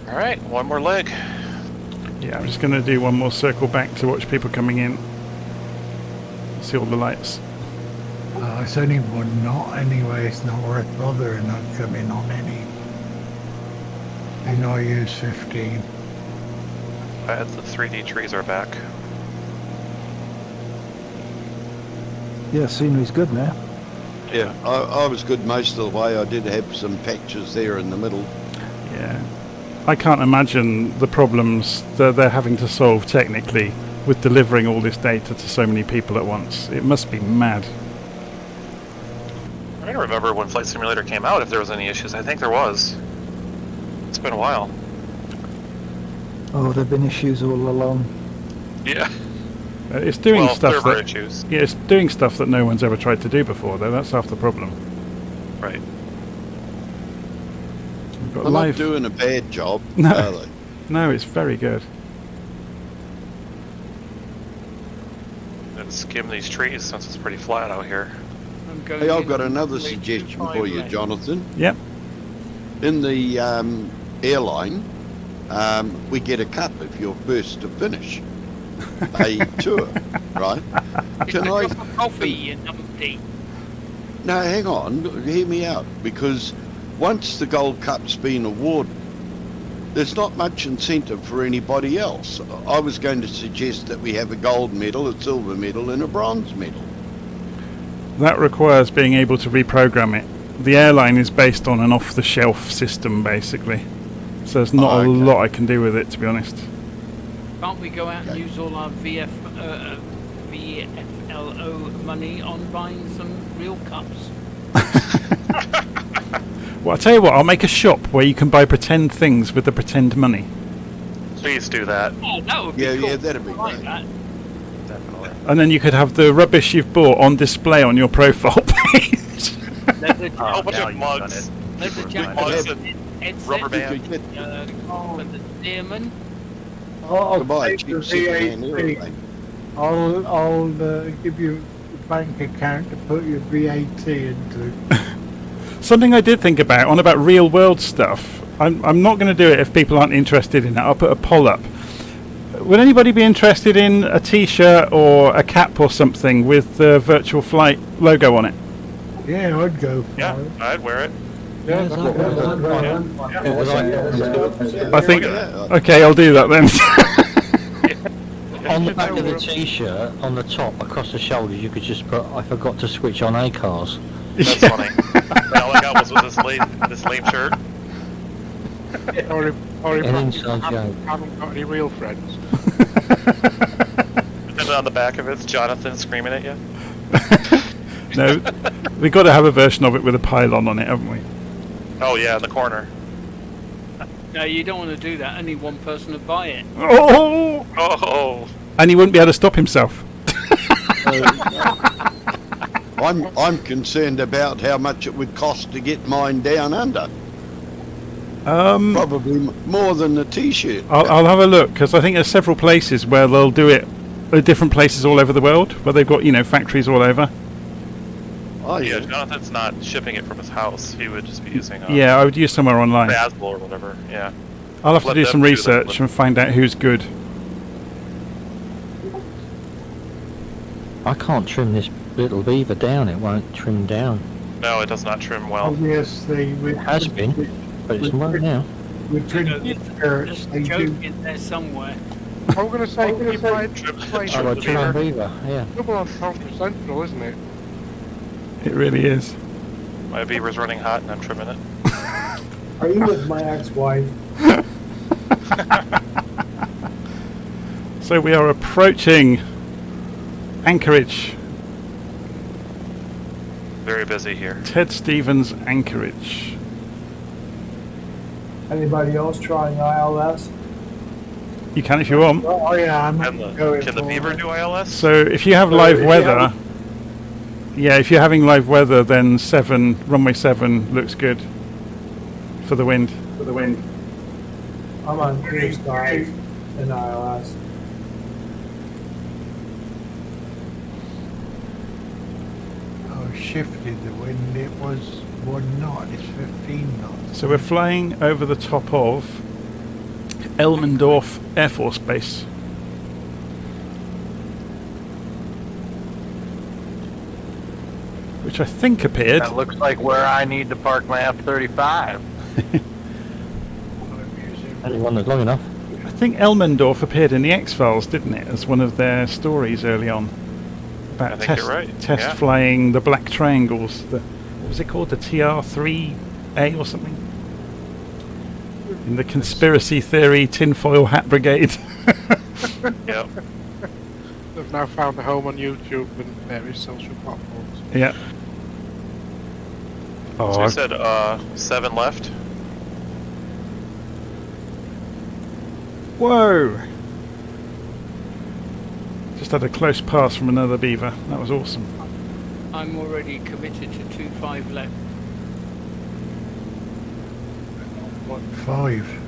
Alright, one more leg. Yeah, I'm just going to do one more circle back to watch people coming in. See all the lights. It's only one knot anyway, it's not worth bothering. I'd come in on any. And I use 15. The 3D trees are back. Yeah, scenery's good now. Yeah, I was good most of the way. I did have some patches there in the middle. Yeah. I can't imagine the problems that they're having to solve technically with delivering all this data to so many people at once. It must be mad. I don't remember when Flight Simulator came out if there was any issues. I think there was. It's been a while. Oh, there've been issues all along. Yeah. It's doing stuff server that issues. Yeah, it's doing stuff that no one's ever tried to do before, though. That's half the problem. Right. We've got They're live. not doing a bad job, No. are they? No, it's very good. and skim these trees since it's pretty flat out here. I'm going Hey, I've in got on another late suggestion 25 for you, left. Jonathan. Yep. In the airline, we get a cup if you're first to finish a tour, right? Can I? Coffee and numpty. No, hang on, hear me out. Because once the Gold Cup's been awarded, there's not much incentive for anybody else. I was going to suggest that we have a gold medal, a silver medal, and a bronze medal. That requires being able to reprogram it. The airline is based on an off-the-shelf system, basically. So there's not a lot I can do with it, to be honest. Can't we go out and use all our VFLO money on buying some real cups? Well, I'll tell you what, I'll make a shop where you can buy pretend things with the pretend money. Please do that. Oh, that would be cool. Yeah, that'd be like great. that. Definitely. And then you could have the rubbish you've bought on display on your profile page. Leather A whole bunch now of you've done mugs. it. leather jacket, Mugs and headset, rubber band. and the Stearman. I'll Goodbye, take the cheap second-hand VAT. aeroplane. I'll give you a bank account to put your VAT into. Something I did think about, on about real world stuff. I'm not going to do it if people aren't interested in it. I'll put a poll up. Would anybody be interested in a t-shirt or a cap or something with the Virtual Flight logo on it? Yeah, I'd go for Yeah, it. I'd wear it. Yeah, Yes, that's I'd I think. Okay, I'll do that then. On the back of the t-shirt, on the top, across the shoulders, you could just put, I forgot to switch on ACARS. That's funny. All I got was with this lame shirt. Or if An I inside joke. haven't got any real friends. And then on the back of it's Jonathan screaming at you. No, we've got to have a version of it with a pylon on it, haven't we? Oh yeah, in the corner. No, you don't want to do that. Only one person would buy it. Oh! Oh. And he wouldn't be able to stop himself. I'm concerned about how much it would cost to get mine down under. Probably more than the t-shirt. I'll have a look, because I think there's several places where they'll do it at different places all over the world, where they've got, factories all over. Oh, Yeah, Jonathan's not shipping it from his house. He would just be using Yeah, I would use somewhere online. Razzle or whatever. Yeah. I'll have to Let do them some that, research but- and find out who's good. I can't trim this little beaver down, it won't trim down. No, it does not trim Oh, well. yes, It has been, but it's not now. With trim shirts, they Joke do. in there somewhere. I'm going to say, can you buy Oh, a trim beaver, yeah. double on top for Central, isn't it? It really is. My beaver's running hot and I'm trimming it. Are you with my ex-wife? So we are approaching Anchorage. Very busy here. Ted Stevens Anchorage. Anybody else trying ILS? You can if you want. Oh, yeah, I'm Can the beaver do ILS? So if you have live weather, yeah, if you're having live weather, then runway 7 looks good for the wind. I'm on clear skies in ILS. Oh, shifted the wind. It was 1 knot. It's 15 knots. So we're flying over the top of Elmendorf Air Force Base. Which I think appeared. That looks like where I need to park my F-35. Only one that's long enough. I think Elmendorf appeared in the X-Files, didn't it, as one of their stories early on. About I think test, you're right, test yeah. flying the black triangles. What was it called? The TR-3A or something? In the conspiracy theory tinfoil hat brigade. Yep. They've now found a home on YouTube and various social platforms. Yeah. Oh, So you said 7 left. Whoa! Just had a close pass from another beaver. That was awesome. I'm already committed to 2.5 left. 5.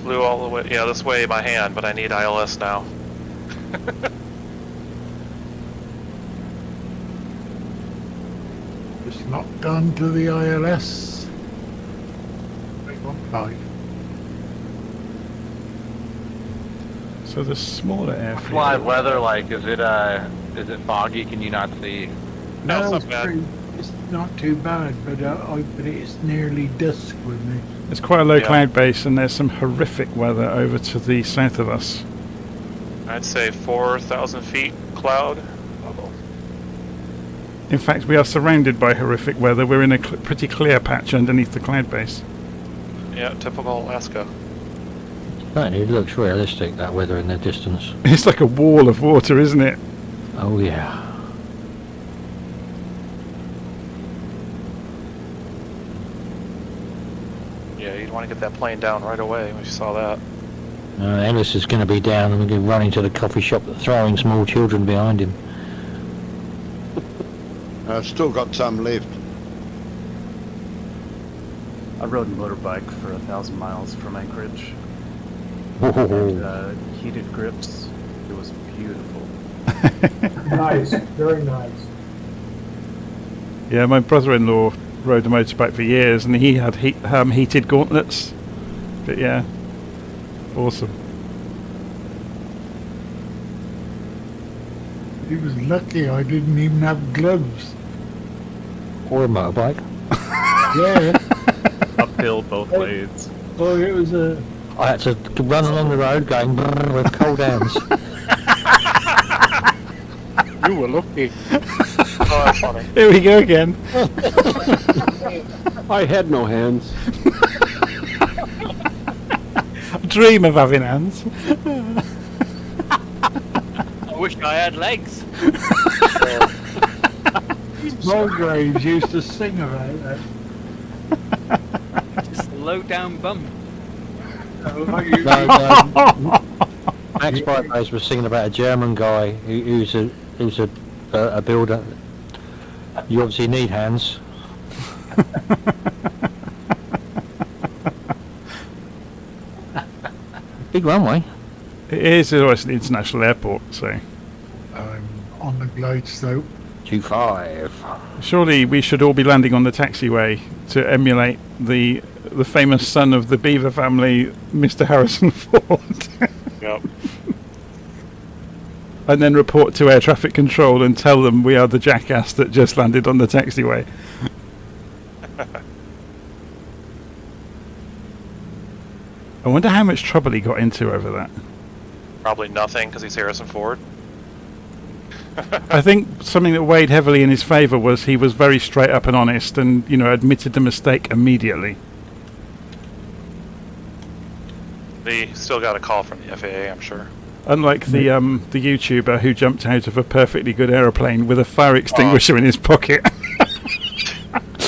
Flew all the way, yeah, this way by hand, but I need ILS now. Just locked onto the ILS. 315. So the smaller airfield. Live weather, like, is it foggy? Can you not see? No, it's not too bad, but but it's nearly dusk with me. It's quite a low cloud base, and there's some horrific weather over to the south of us. I'd say 4,000 feet cloud. In fact, we are surrounded by horrific weather. We're in a pretty clear patch underneath the cloud base. Yeah, typical Alaska. It looks realistic, that weather in the distance. It's like a wall of water, isn't it? Oh yeah. Yeah, you'd want to get that plane down right away when you saw that. Ellis is going to be down and we're going to run into the coffee shop throwing small children behind him. I've still got some left. I rode a motorbike for 1,000 miles from Anchorage. Oh. Heated grips. It was beautiful. Nice, very nice. Yeah, my brother-in-law rode a motorbike for years, and he had heated gauntlets. But yeah, awesome. He was lucky I didn't even have gloves. Or a motorbike. Yeah. Uphill both ways. Oh, it was a... I had to run along the road going brrr with cold hands. You were lucky. Oh, that's funny. Here we go again. I had no hands. Dream of having hands. I wish I had legs. Mulgraves used to sing about that. Just a low down bum. Max Bypass was singing about a German guy who's a builder. You obviously need hands. Big runway. It is always an international airport, so. I'm on the glide slope. 25. Surely we should all be landing on the taxiway to emulate the famous son of the Beaver family, Mr. Harrison Ford. Yep. And then report to air traffic control and tell them we are the jackass that just landed on the taxiway. I wonder how much trouble he got into over that. Probably nothing, because he's Harrison Ford. I think something that weighed heavily in his favour was he was very straight up and honest, and admitted the mistake immediately. He still got a call from the FAA, I'm sure. Unlike the YouTuber who jumped out of a perfectly good aeroplane with a fire extinguisher in his pocket.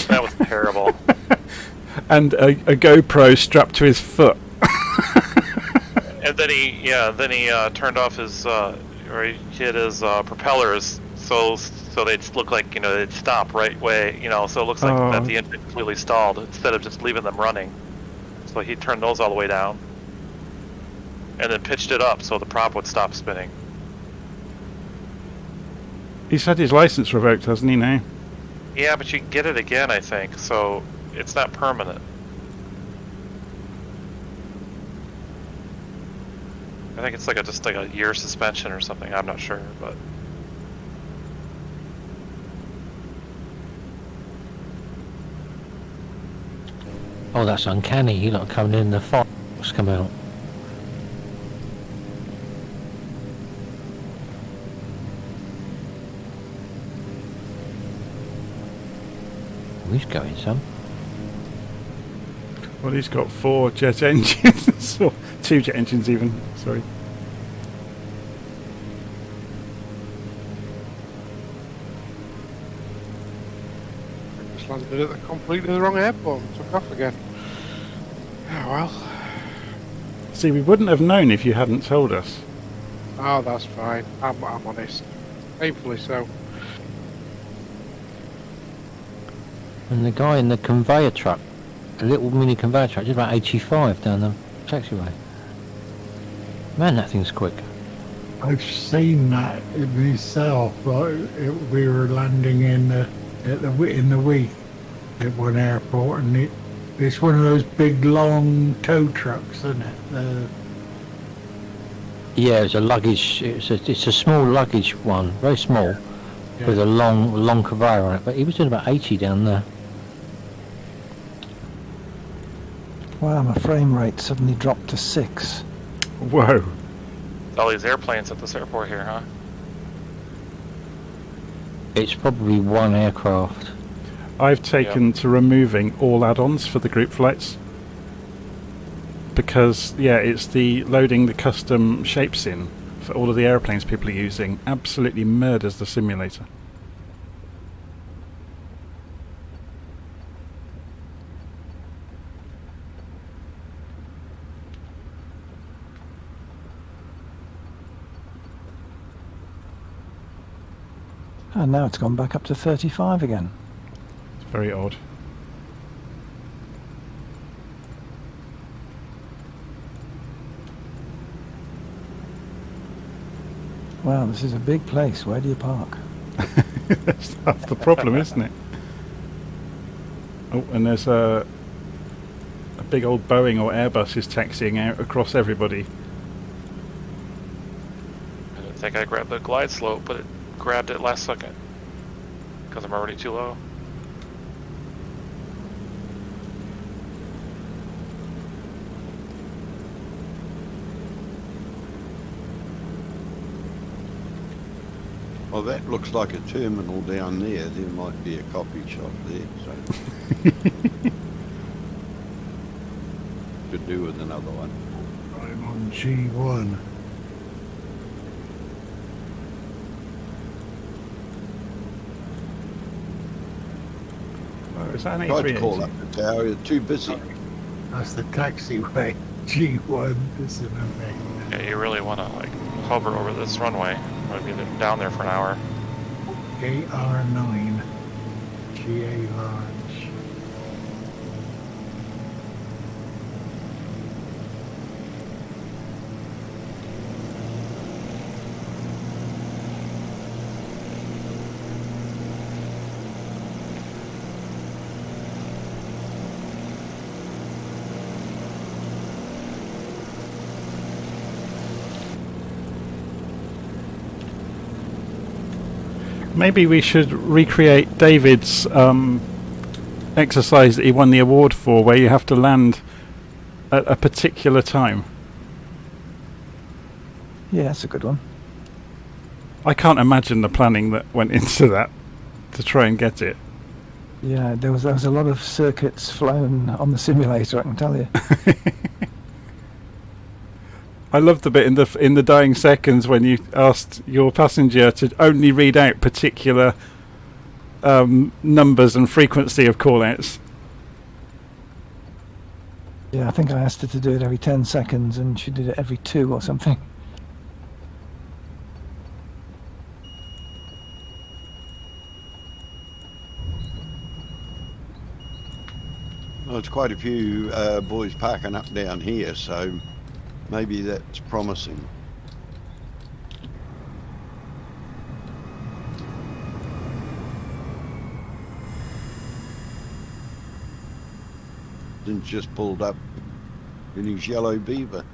That was terrible. And a GoPro strapped to his foot. And then he turned off his or he hit his propellers so they'd look like they'd stop right way, so it looks like that the engine completely stalled instead of just leaving them running. So he turned those all the way down and then pitched it up so the prop would stop spinning. He's had his license revoked, hasn't he, now? Yeah, but you can get it again, I think, so it's not permanent. I think it's just like a year suspension or something. I'm not sure, but Oh, that's uncanny. You're not coming in, the fox come out. He's going some. Well, he's got 4 jet engines, or 2 jet engines even, sorry. I just landed at completely the wrong airport and took off again. Oh well. See, we wouldn't have known if you hadn't told us. Oh, that's fine. I'm honest. Painfully so. And the guy in the conveyor truck, a little mini conveyor truck, just about 85 down the taxiway. Man, that thing's quick. I've seen that myself. We were landing in the week at one airport, and it's one of those big long tow trucks, isn't it? Yeah, it's a luggage. It's a small luggage one, very small, with a long conveyor on it. But he was doing about 80 down there. Wow, my frame rate suddenly dropped to 6. Whoa. All these airplanes at this airport here, huh? It's probably one aircraft. I've taken to removing all add-ons for the group flights. Because, yeah, it's the loading the custom shapes in for all of the airplanes people are using absolutely murders the simulator. And now it's gone back up to 35 again. It's very odd. Wow, this is a big place. Where do you park? That's half the problem, isn't it? Oh, and there's a big old Boeing or Airbus is taxiing out across everybody. I didn't think I grabbed the glide slope, but it grabbed it last second. Because I'm already too low. Well, that looks like a terminal down there. There might be a coffee shop there, so could do with another one. I'm on G1. Oh, is that an Tried to A380? call up the tower, you're too busy. That's the taxiway. G1, this is amazing. Yeah, you really want to like hover over this runway. I'm going to be down there for an hour. AR9, GA large. Maybe we should recreate David's exercise that he won the award for, where you have to land at a particular time. Yeah, that's a good one. I can't imagine the planning that went into that to try and get it. Yeah, there was a lot of circuits flown on the simulator, I can tell you. I loved the bit in the dying seconds when you asked your passenger to only read out particular numbers and frequency of call-outs. Yeah, I think I asked her to do it every 10 seconds and she did it every 2 or something. Well, there's quite a few boys parking up down here, so maybe that's promising. Since just pulled up in his yellow Beaver.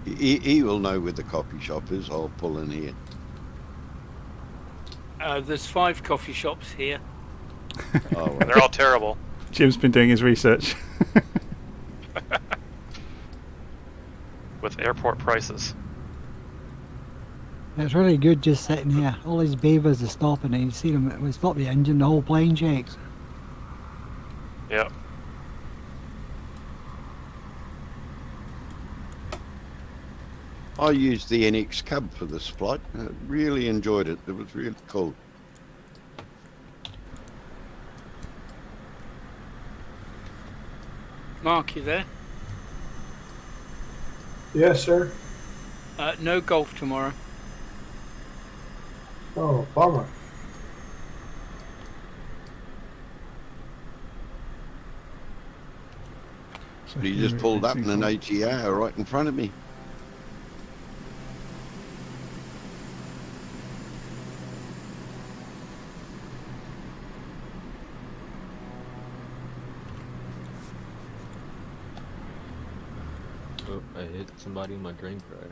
He will know where the coffee shop is. I'll pull in here. There's 5 coffee shops here. Oh, well. They're all terrible. Jim's been doing his research. With airport prices. It's really good just sitting here. All these beavers are stopping and you see them, when we stop the engine, the whole plane shakes. Yep. I used the NX Cub for this flight. I really enjoyed it. It was really cool. Mark, you there? Yes, sir. No golf tomorrow. Oh, bummer. But he just pulled up in an ATR right in front of me. Oh, I hit somebody in my drain crash.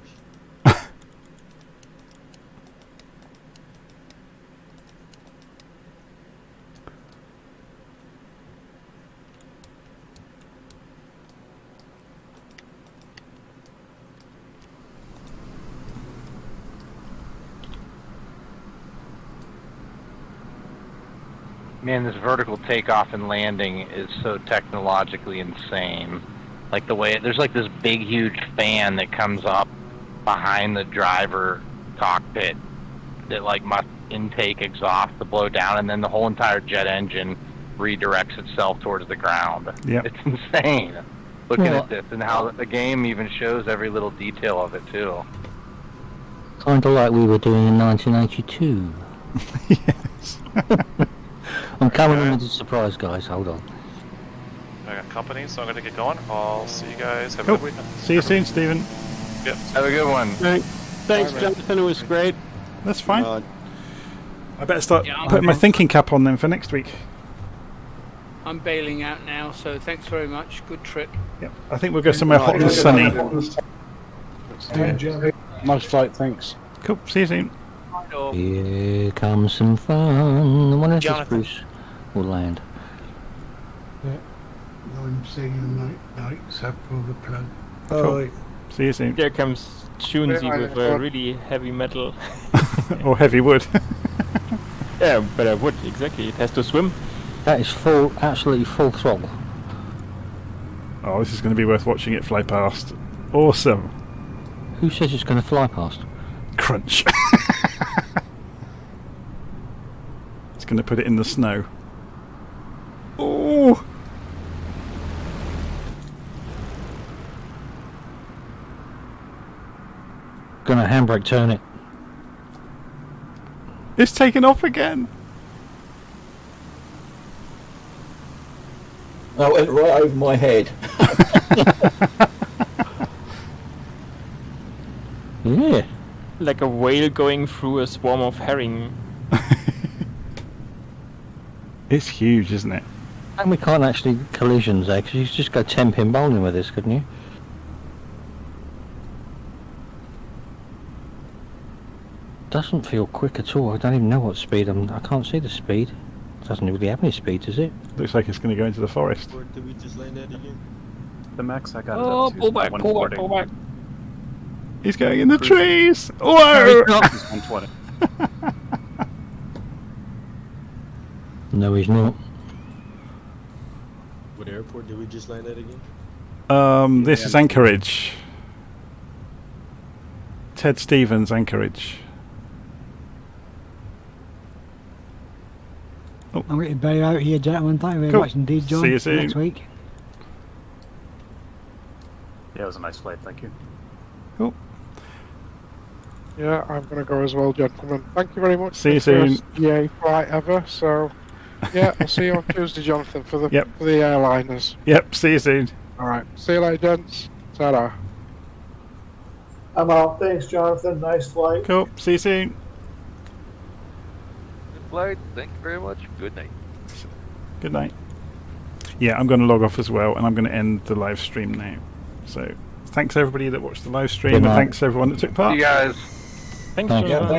Man, this vertical takeoff and landing is so technologically insane. Like the way, there's like this big huge fan that comes up behind the driver cockpit that like must intake exhaust to blow down, and then the whole entire jet engine redirects itself towards the ground. Yep. It's insane. Looking at this and how the game even shows every little detail of it too. Kind of like we were doing in 1982. Yes. I'm coming in with a surprise, guys. Hold on. I got company, so I'm gonna get going. I'll see you guys. Have a Cool. good weekend. See you soon, Stephen. Yep. Have a good one. Thanks, Jonathan. It was great. That's fine. I better start putting my thinking cap on then for next week. I'm bailing out now, so thanks very much. Good trip. Yep. I think we'll go somewhere hot and sunny. Most like, thanks. Cool. See you soon. Here comes some fun. I wonder if this Jonathan. Bruce will land. I'm singing night, so pull the plug. Cool. See you soon. There comes Tunesy with a really heavy metal. Or heavy wood. Yeah, but wood, exactly. It has to swim. That is full, absolutely full throttle. Oh, this is going to be worth watching it fly past. Awesome. Who says it's going to fly past? Crunch. It's going to put it in the snow. Oh. Gonna handbrake turn it. It's taken off again. That went right over my head. Yeah. Like a whale going through a swarm of herring. It's huge, isn't it? And we can't actually collisions there, because you could just go 10-pin bowling with this, couldn't you? Doesn't feel quick at all. I don't even know what speed I can't see the speed. Doesn't really have any speed, does it? Looks like it's going to go into the forest. Where did we just land at again? The max I got Oh, is up to pull back, pull back, 140. pull back. He's going in the trees. Whoa! He's 120. No, he's not. What airport did we just land at again? This is Anchorage. Ted Stevens Anchorage. I'm going to bail out here, gentlemen. Thank you very Cool. much indeed, John. See you soon. Next week. Yeah, it was a nice flight, thank you. Cool. Yeah, I'm going to go as well, gentlemen. Thank you very much. See you It's the soon. first EA flight ever, so yeah, I'll see you on Tuesday, Jonathan, for the Yep. for the airliners. Yep, see you soon. Alright, see you later, gents. Ta-da. I'm out. Thanks, Jonathan. Nice flight. Cool, see you soon. Good flight. Thank you very much. Good night. Good night. Yeah, I'm going to log off as well, and I'm going to end the live stream now. So, thanks everybody that watched the live stream, Good and night. thanks everyone that took part. See you guys. Thanks, Thank you. Jonathan.